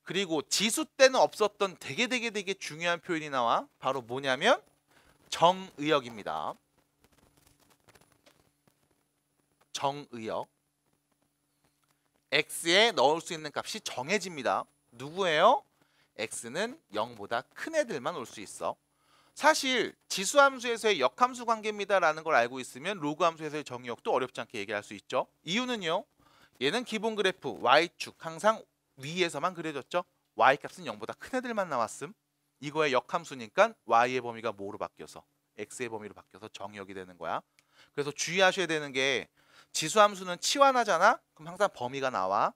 그리고 지수 때는 없었던 되게 중요한 표현이 나와. 바로 뭐냐면 정의역입니다. 정의역. x에 넣을 수 있는 값이 정해집니다. 누구예요? x는 0보다 큰 애들만 올 수 있어. 사실 지수함수에서의 역함수 관계입니다라는 걸 알고 있으면 로그함수에서의 정의역도 어렵지 않게 얘기할 수 있죠. 이유는요, 얘는 기본 그래프 y축 항상 위에서만 그려졌죠. y값은 0보다 큰 애들만 나왔음. 이거의 역함수니까 y의 범위가 뭐로 바뀌어서 x의 범위로 바뀌어서 정의역이 되는 거야. 그래서 주의하셔야 되는 게, 지수함수는 치환하잖아? 그럼 항상 범위가 나와.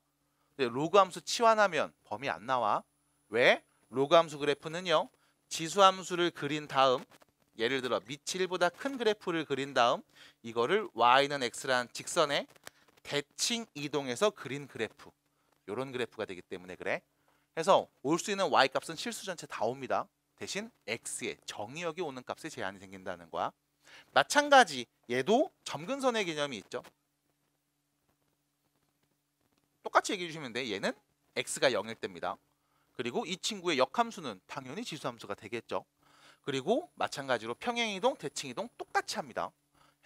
근데 로그함수 치환하면 범위 안 나와. 왜? 로그함수 그래프는요, 지수함수를 그린 다음, 예를 들어 밑이 1보다 큰 그래프를 그린 다음 이거를 y는 x라는 직선에 대칭 이동해서 그린 그래프, 이런 그래프가 되기 때문에 그래. 그래서 올 수 있는 y값은 실수 전체 다 옵니다. 대신 x의 정의역이 오는 값에 제한이 생긴다는 거야. 마찬가지 얘도 점근선의 개념이 있죠. 똑같이 얘기해 주시면 돼. 얘는 x가 0일 때입니다. 그리고 이 친구의 역함수는 당연히 지수함수가 되겠죠. 그리고 마찬가지로 평행이동, 대칭이동 똑같이 합니다.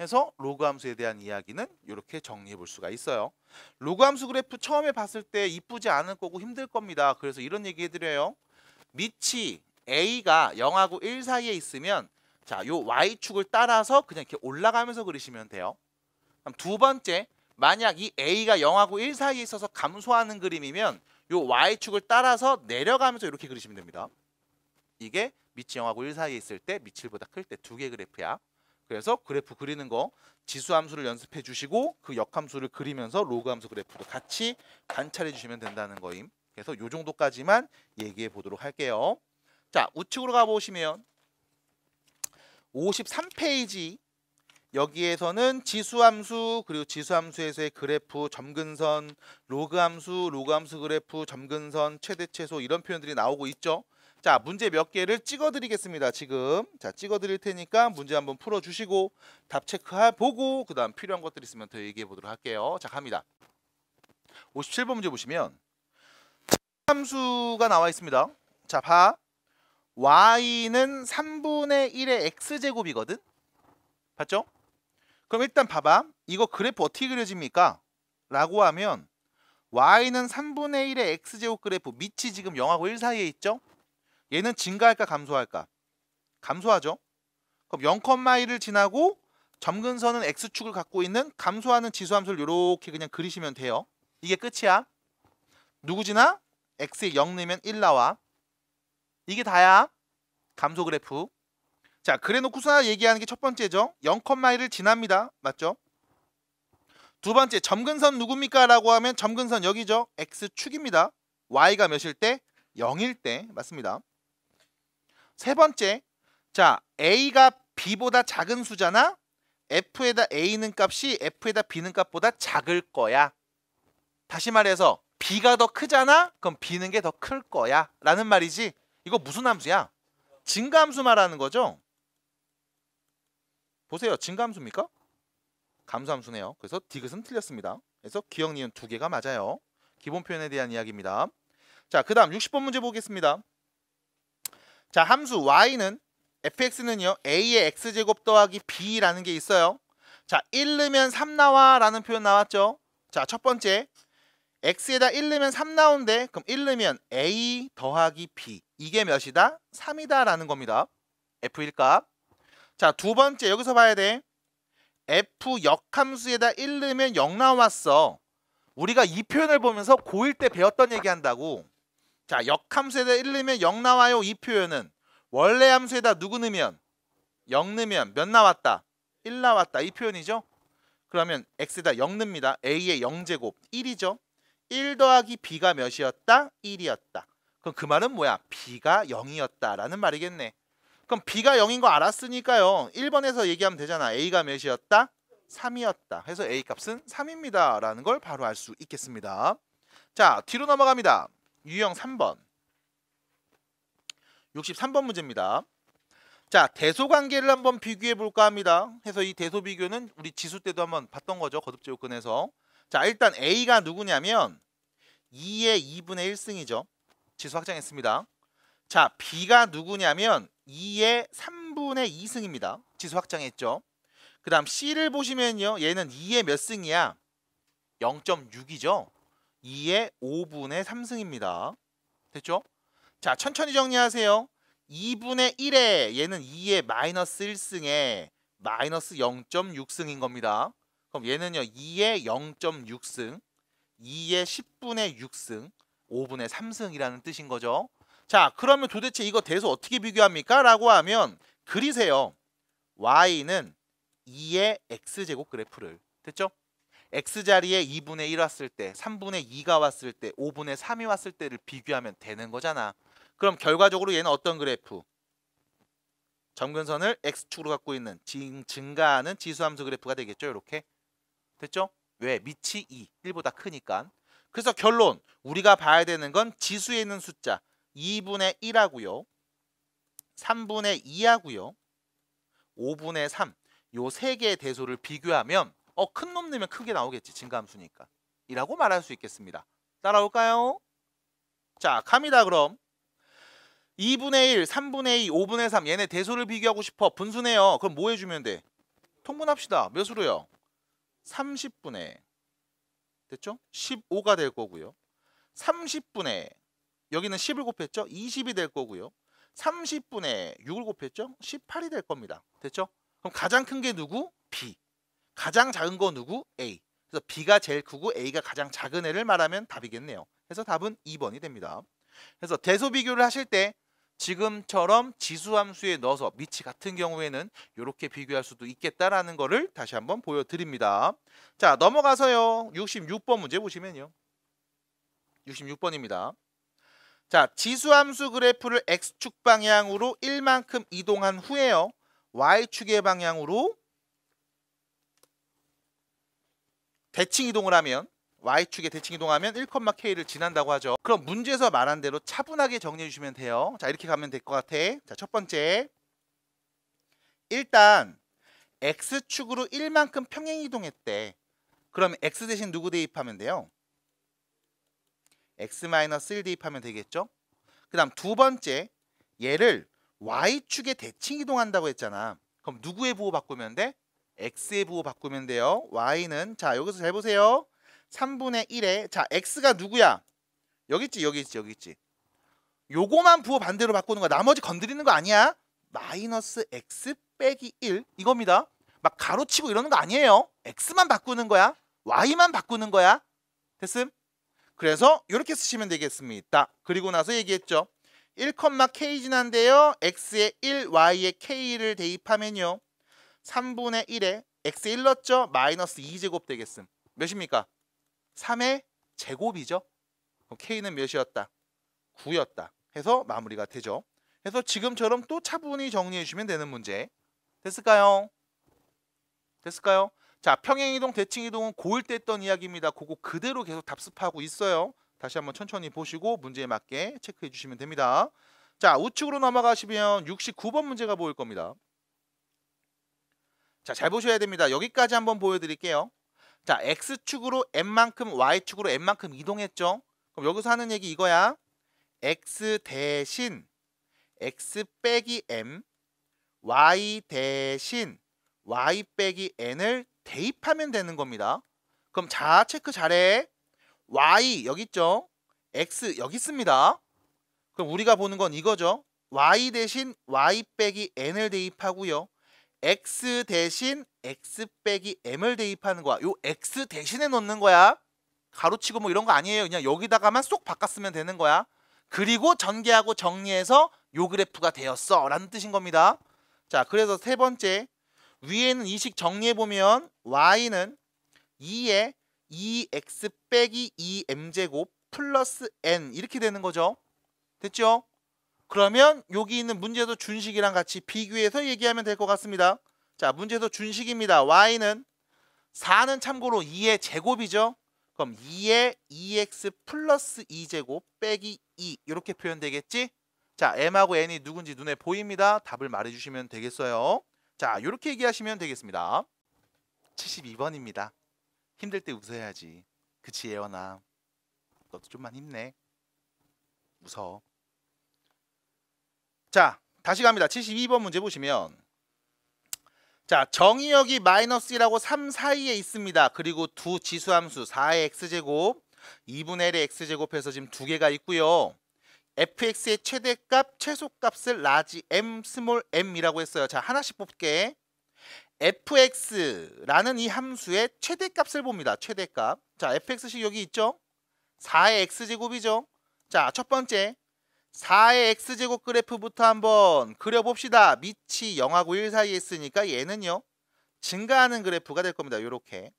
해서 로그함수에 대한 이야기는 이렇게 정리해 볼 수가 있어요. 로그함수 그래프 처음에 봤을 때 이쁘지 않을 거고 힘들 겁니다. 그래서 이런 얘기 해드려요. 밑이 a가 0하고 1 사이에 있으면, 자, 요 y축을 따라서 그냥 이렇게 올라가면서 그리시면 돼요. 그럼 두 번째, 만약 이 a가 0하고 1 사이에 있어서 감소하는 그림이면 요 y축을 따라서 내려가면서 이렇게 그리시면 됩니다. 이게 밑이 0하고 1 사이에 있을 때, 밑이 1보다 클 때 두 개 그래프야. 그래서 그래프 그리는 거 지수함수를 연습해 주시고 그 역함수를 그리면서 로그함수 그래프도 같이 관찰해 주시면 된다는 거임. 그래서 요 정도까지만 얘기해 보도록 할게요. 자, 우측으로 가보시면 53페이지, 여기에서는 지수함수, 그리고 지수함수에서의 그래프, 점근선, 로그함수, 로그함수 그래프, 점근선, 최대 최소 이런 표현들이 나오고 있죠. 자, 문제 몇 개를 찍어 드리겠습니다. 지금 자, 찍어 드릴 테니까 문제 한번 풀어 주시고 답 체크해 보고 그 다음 필요한 것들 있으면 더 얘기해 보도록 할게요. 자, 갑니다. 57번 문제 보시면 함수가 나와 있습니다. 자, 봐. y는 3분의 1의 x제곱이거든. 봤죠? 그럼 일단 봐봐. 이거 그래프 어떻게 그려집니까? 라고 하면 y는 3분의 1의 x제곱 그래프, 밑이 지금 0하고 1 사이에 있죠? 얘는 증가할까 감소할까? 감소하죠. 그럼 0,1을 지나고 점근선은 x축을 갖고 있는 감소하는 지수함수를 이렇게 그냥 그리시면 돼요. 이게 끝이야. 누구 지나? x에 0 넣으면 1 나와. 이게 다야. 감소 그래프. 자, 그래놓고서 얘기하는 게 첫 번째죠. 0,1을 지납니다. 맞죠? 두 번째, 점근선 누굽니까? 라고 하면 점근선 여기죠. x축입니다. y가 몇일 때? 0일 때. 맞습니다. 세 번째, 자, a가 b보다 작은 수잖아. f에다 a는 값이 f에다 b는 값보다 작을 거야. 다시 말해서 b가 더 크잖아. 그럼 b는 게 더 클 거야 라는 말이지. 이거 무슨 함수야? 증가함수 말하는 거죠. 보세요. 증가함수입니까? 감소함수네요. 그래서 디귿은 틀렸습니다. 그래서 기억, 니은 두 개가 맞아요. 기본 표현에 대한 이야기입니다. 자, 그 다음 60번 문제 보겠습니다. 자, 함수 y는 fx는요 a의 x제곱 더하기 b라는 게 있어요. 자, 1 넣으면 3 나와 라는 표현 나왔죠. 자, 첫 번째, x에다 1 넣으면 3 나온대. 그럼 1 넣으면 a 더하기 b, 이게 몇이다? 3이다 라는 겁니다. f1 값. 자, 두 번째, 여기서 봐야 돼. f 역함수에다 1 넣으면 0 나왔어. 우리가 이 표현을 보면서 고1 때 배웠던 얘기한다고. 자, 역함수에다 1 넣으면 0 나와요. 이 표현은 원래 함수에다 누구 넣으면 0 넣으면 몇 나왔다? 1 나왔다. 이 표현이죠. 그러면 x에다 0 넣습니다. a의 0제곱 1이죠. 1 더하기 b가 몇이었다? 1이었다. 그럼 그 말은 뭐야? b가 0이었다 라는 말이겠네. 그럼 b가 0인 거 알았으니까요. 1번에서 얘기하면 되잖아. a가 몇이었다? 3이었다. 해서 a 값은 3입니다. 라는 걸 바로 알 수 있겠습니다. 자, 뒤로 넘어갑니다. 유형 3번. 63번 문제입니다. 자, 대소관계를 한번 비교해 볼까 합니다. 해서 이 대소 비교는 우리 지수 때도 한번 봤던 거죠. 거듭제곱근에서. 자, 일단 a가 누구냐면 2의 2분의 1승이죠. 지수 확장했습니다. 자, b가 누구냐면 2의 3분의 2승입니다. 지수 확장했죠. 그 다음 c를 보시면요. 얘는 2의 몇 승이야? 0.6이죠. 2의 5분의 3승입니다. 됐죠? 자, 천천히 정리하세요. 2분의 1에 얘는 2의 마이너스 1승에 마이너스 0.6승인 겁니다. 그럼 얘는요. 2의 0.6승, 2의 10분의 6승, 5분의 3승이라는 뜻인 거죠. 자, 그러면 도대체 이거 대소 어떻게 비교합니까? 라고 하면 그리세요. y는 2의 x제곱 그래프를. 됐죠? x자리에 2분의 1 왔을 때, 3분의 2가 왔을 때, 5분의 3이 왔을 때를 비교하면 되는 거잖아. 그럼 결과적으로 얘는 어떤 그래프? 점근선을 x축으로 갖고 있는 증가하는 지수함수 그래프가 되겠죠. 이렇게. 됐죠? 왜? 밑이 2, 1보다 크니까. 그래서 결론, 우리가 봐야 되는 건 지수에 있는 숫자 2분의 1하고요. 3분의 2하고요. 5분의 3. 요 세 개의 대소를 비교하면 큰 놈 넣으면 크게 나오겠지. 증가함수니까. 이라고 말할 수 있겠습니다. 따라올까요? 자, 갑니다. 그럼 2분의 1, 3분의 2, 5분의 3 얘네 대소를 비교하고 싶어. 분수네요. 그럼 뭐 해주면 돼? 통분합시다. 몇으로요? 30분의 됐죠? 15가 될 거고요. 30분의 여기는 10을 곱했죠? 20이 될 거고요. 30분의 6을 곱했죠? 18이 될 겁니다. 됐죠? 그럼 가장 큰 게 누구? B. 가장 작은 거 누구? A. 그래서 B가 제일 크고 A가 가장 작은 애를 말하면 답이겠네요. 그래서 답은 2번이 됩니다. 그래서 대소 비교를 하실 때 지금처럼 지수함수에 넣어서 밑이 같은 경우에는 이렇게 비교할 수도 있겠다라는 거를 다시 한번 보여드립니다. 자, 넘어가서요. 66번 문제 보시면요. 66번입니다. 자, 지수함수 그래프를 x축 방향으로 1만큼 이동한 후에요. y축의 방향으로 대칭 이동을 하면 y축에 대칭 이동하면 1,k를 지난다고 하죠. 그럼 문제에서 말한 대로 차분하게 정리해 주시면 돼요. 자, 이렇게 가면 될 것 같아. 자, 첫 번째. 일단 x축으로 1만큼 평행 이동했대. 그럼 x 대신 누구 대입하면 돼요? x-1 대입하면 되겠죠? 그 다음 두 번째. 얘를 y축에 대칭 이동한다고 했잖아. 그럼 누구의 부호 바꾸면 돼? x의 부호 바꾸면 돼요. y는 자, 여기서 잘 보세요. 3분의 1에 자, x가 누구야? 여기 있지, 여기 있지, 여기 있지. 요거만 부호 반대로 바꾸는 거야. 나머지 건드리는 거 아니야. 마이너스 x 빼기 1 이겁니다. 막 가로치고 이러는 거 아니에요. x만 바꾸는 거야. y만 바꾸는 거야. 됐음? 그래서 이렇게 쓰시면 되겠습니다. 그리고 나서 얘기했죠. 1,k 지난데요. x에 1, y에 k를 대입하면요. 3분의 1에 x 1 넣었죠? 마이너스 2제곱 되겠음. 몇입니까? 3의 제곱이죠. 그럼 k는 몇이었다? 9였다. 해서 마무리가 되죠. 그래서 지금처럼 또 차분히 정리해 주시면 되는 문제. 됐을까요? 됐을까요? 자, 평행이동, 대칭이동은 고1 때 했던 이야기입니다. 그거 그대로 계속 답습하고 있어요. 다시 한번 천천히 보시고 문제에 맞게 체크해 주시면 됩니다. 자, 우측으로 넘어가시면 69번 문제가 보일 겁니다. 자, 잘 보셔야 됩니다. 여기까지 한번 보여드릴게요. 자, x축으로 n만큼 y축으로 n만큼 이동했죠. 그럼 여기서 하는 얘기 이거야. x 대신 x 빼기 m, y 대신 y 빼기 n을 대입하면 되는 겁니다. 그럼 자, 체크 잘해. y 여기 있죠. x 여기 있습니다. 그럼 우리가 보는 건 이거죠. y 대신 y 빼기 n을 대입하고요. x 대신 x 빼기 m을 대입하는 거야. 요 x 대신에 넣는 거야. 가로치고 뭐 이런 거 아니에요. 그냥 여기다가만 쏙 바꿨으면 되는 거야. 그리고 전개하고 정리해서 요 그래프가 되었어 라는 뜻인 겁니다. 자, 그래서 세 번째 위에는 이 식 정리해보면 y는 2에 2x 빼기 2m제곱 플러스 n 이렇게 되는 거죠. 됐죠? 그러면 여기 있는 문제도 준식이랑 같이 비교해서 얘기하면 될 것 같습니다. 자, 문제도 준식입니다. y는 4는 참고로 2의 제곱이죠. 그럼 2에 2x 플러스 2제곱 빼기 2 이렇게 표현되겠지? 자, m하고 n이 누군지 눈에 보입니다. 답을 말해주시면 되겠어요. 자, 이렇게 얘기하시면 되겠습니다. 72번입니다. 힘들 때 웃어야지. 그치 예원아. 너도 좀만 힘내. 웃어. 자, 다시 갑니다. 72번 문제 보시면 자, 정의역이 마이너스 1하고 3 사이에 있습니다. 그리고 두 지수함수 4의 x제곱 2분의 1의 x제곱해서 지금 두 개가 있고요. fx의 최대값, 최소값을 라지 m, 스몰 m이라고 했어요. 자, 하나씩 볼게. fx라는 이 함수의 최대값을 봅니다. 최대값. 자, fx식 여기 있죠? 4의 x제곱이죠? 자, 첫 번째 4의 x제곱 그래프부터 한번 그려봅시다. 밑이 0하고 1 사이에 있으니까 얘는요 증가하는 그래프가 될 겁니다. 요렇게.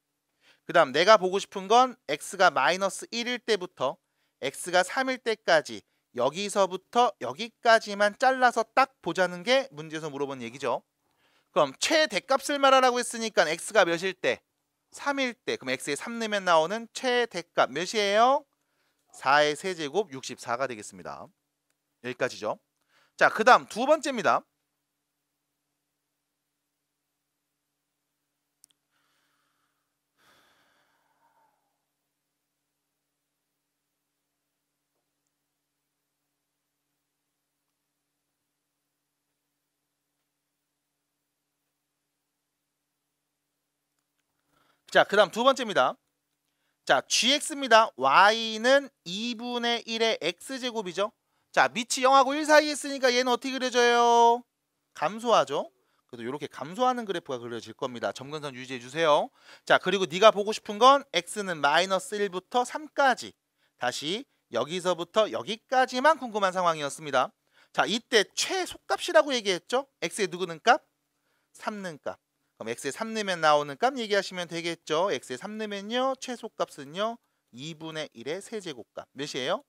그 다음 내가 보고 싶은 건 x가 마이너스 1일 때부터 x가 3일 때까지 여기서부터 여기까지만 잘라서 딱 보자는 게 문제에서 물어본 얘기죠. 그럼 최대값을 말하라고 했으니까 x가 몇일 때? 3일 때. 그럼 x에 3 넣으면 나오는 최대값 몇이에요? 4의 세제곱 64가 되겠습니다. 여기까지죠. 자, 그 다음 두 번째입니다. 자, 그 다음 두 번째입니다. 자, gx입니다. y는 2분의 1의 x제곱이죠. 자, 밑이 0하고 1 사이에 있으니까 얘는 어떻게 그려져요? 감소하죠. 그래도 이렇게 감소하는 그래프가 그려질 겁니다. 점근선 유지해 주세요. 자, 그리고 네가 보고 싶은 건 x는 마이너스 1부터 3까지 다시 여기서부터 여기까지만 궁금한 상황이었습니다. 자, 이때 최소값이라고 얘기했죠. x의 누구는 값? 3는 값. 그럼 x에 3 넣으면 나오는 값 얘기하시면 되겠죠. x에 3 넣으면요 최소값은요 2분의 1의 세제곱값 몇이에요?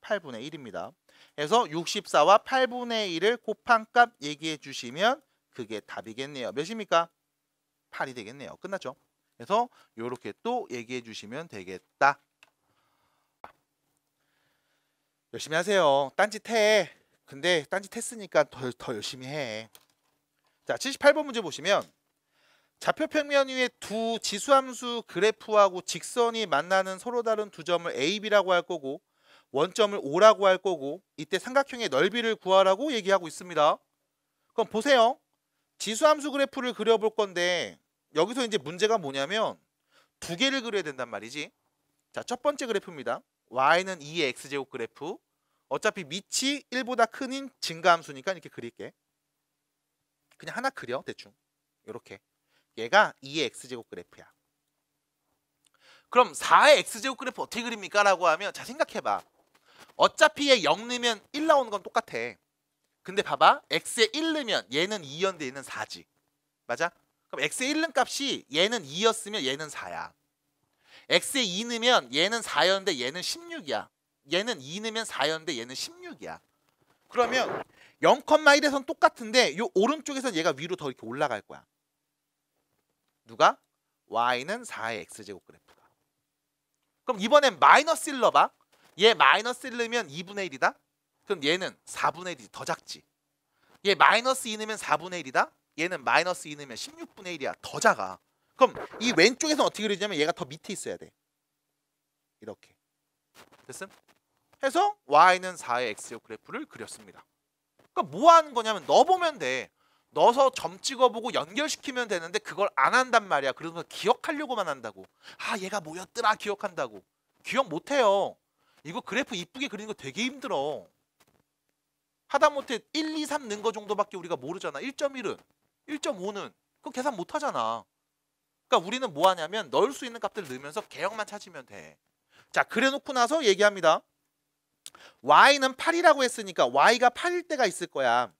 8분의 1입니다. 그래서 64와 8분의 1을 곱한 값 얘기해 주시면 그게 답이겠네요. 몇입니까? 8이 되겠네요. 끝났죠? 그래서 이렇게 또 얘기해 주시면 되겠다. 열심히 하세요. 딴짓해. 근데 딴짓했으니까 더 열심히 해. 자, 78번 문제 보시면 좌표평면 위에 두 지수함수 그래프하고 직선이 만나는 서로 다른 두 점을 A, B라고 할 거고 원점을 O라고 할 거고 이때 삼각형의 넓이를 구하라고 얘기하고 있습니다. 그럼 보세요. 지수함수 그래프를 그려볼 건데 여기서 이제 문제가 뭐냐면 두 개를 그려야 된단 말이지. 자, 첫 번째 그래프입니다. y는 2의 x제곱 그래프. 어차피 밑이 1보다 큰 증가함수니까 이렇게 그릴게. 그냥 하나 그려 대충. 이렇게. 얘가 2의 x제곱 그래프야. 그럼 4의 x제곱 그래프 어떻게 그립니까? 라고 하면 자 생각해봐. 어차피 얘 0 넣으면 1 나오는 건 똑같아. 근데 봐봐. x에 1 넣으면 얘는 2였는데 얘는 4지. 맞아? 그럼 x에 1 넣은 값이 얘는 2였으면 얘는 4야. x에 2 넣으면 얘는 4였는데 얘는 16이야. 얘는 2 넣으면 4였는데 얘는 16이야. 그러면 0,1에선 똑같은데 요 오른쪽에선 얘가 위로 더 이렇게 올라갈 거야. 누가? y는 4의 x제곱 그래프가. 그럼 이번엔 마이너스 1 넣어봐. 얘 마이너스 1 넣으면 2분의 1이다. 그럼 얘는 4분의 1이 더 작지. 얘 마이너스 2 넣으면 4분의 1이다. 얘는 마이너스 2 넣으면 16분의 1이야. 더 작아. 그럼 이 왼쪽에서는 어떻게 그리냐면 얘가 더 밑에 있어야 돼. 이렇게. 됐음? 해서 y는 4의 x제곱 그래프를 그렸습니다. 그러니까 뭐 하는 거냐면 넣어보면 돼. 넣어서 점 찍어보고 연결시키면 되는데 그걸 안 한단 말이야. 그러면서 기억하려고만 한다고. 아 얘가 뭐였더라 기억한다고. 기억 못해요. 이거 그래프 이쁘게 그리는 거 되게 힘들어. 하다못해 1, 2, 3 넣은 거 정도밖에 우리가 모르잖아. 1.1은 1.5는 그거 계산 못하잖아. 그러니까 우리는 뭐 하냐면 넣을 수 있는 값들 넣으면서 개형만 찾으면 돼. 자, 그래놓고 나서 얘기합니다. y는 8이라고 했으니까 y가 8일 때가 있을 거야.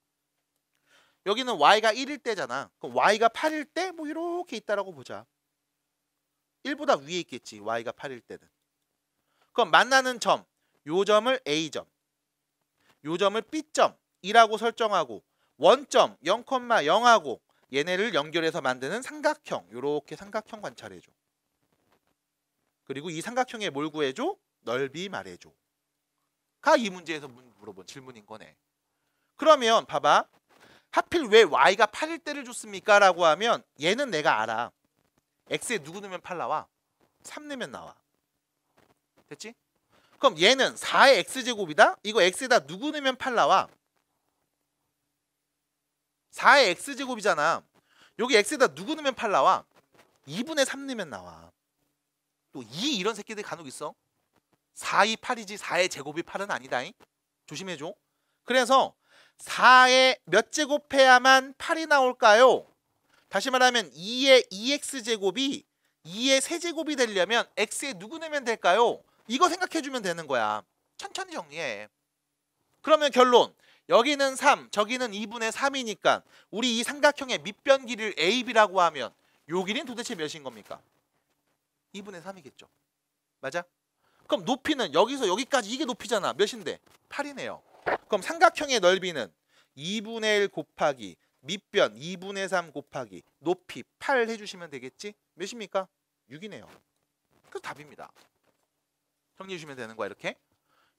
여기는 y가 1일 때잖아. 그럼 y가 8일 때 뭐 이렇게 있다라고 보자. 1보다 위에 있겠지. y가 8일 때는. 그럼 만나는 점, 요 점을 A점, 요 점을 B점이라고 설정하고 원점 0,0하고 얘네를 연결해서 만드는 삼각형, 요렇게 삼각형 관찰해줘. 그리고 이 삼각형에 뭘 구해줘? 넓이 말해줘. 가 이 문제에서 물어본 질문인 거네. 그러면 봐봐. 하필 왜 y가 8일 때를 줬습니까? 라고 하면 얘는 내가 알아. x에 누구 넣으면 8 나와? 3 넣으면 나와. 됐지? 그럼 얘는 4의 x제곱이다? 이거 x에다 누구 넣으면 8 나와? 4의 x제곱이잖아. 여기 x에다 누구 넣으면 8 나와? 2분의 3 넣으면 나와. 또 2 이런 새끼들 간혹 있어. 4이 8이지 4의 제곱이 8은 아니다잉. 조심해줘. 그래서 4의 몇 제곱해야만 8이 나올까요? 다시 말하면 2의 2x제곱이 2의 세제곱이 되려면 x에 누구 넣으면 될까요? 이거 생각해주면 되는 거야. 천천히 정리해. 그러면 결론. 여기는 3, 저기는 2분의 3이니까 우리 이 삼각형의 밑변 길이를 AB라고 하면 요 길이는 도대체 몇인 겁니까? 2분의 3이겠죠. 맞아? 그럼 높이는 여기서 여기까지 이게 높이잖아. 몇인데? 8이네요. 그럼 삼각형의 넓이는 2분의 1 곱하기 밑변 2분의 3 곱하기 높이 8 해주시면 되겠지? 몇입니까? 6이네요. 그래서 답입니다. 정리해 주시면 되는 거야. 이렇게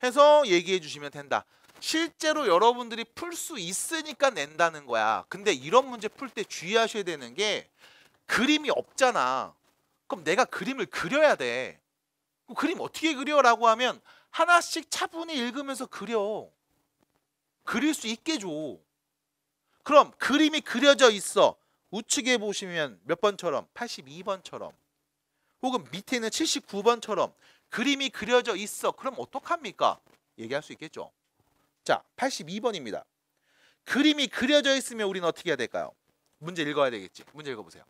해서 얘기해 주시면 된다. 실제로 여러분들이 풀 수 있으니까 낸다는 거야. 근데 이런 문제 풀 때 주의하셔야 되는 게 그림이 없잖아. 그럼 내가 그림을 그려야 돼. 그림 어떻게 그려라고 하면 하나씩 차분히 읽으면서 그려. 그릴 수 있게 줘. 그럼 그림이 그려져 있어. 우측에 보시면 몇 번처럼 82번처럼 혹은 밑에는 79번처럼 그림이 그려져 있어. 그럼 어떡합니까? 얘기할 수 있겠죠. 자, 82번입니다. 그림이 그려져 있으면 우리는 어떻게 해야 될까요? 문제 읽어야 되겠지. 문제 읽어보세요.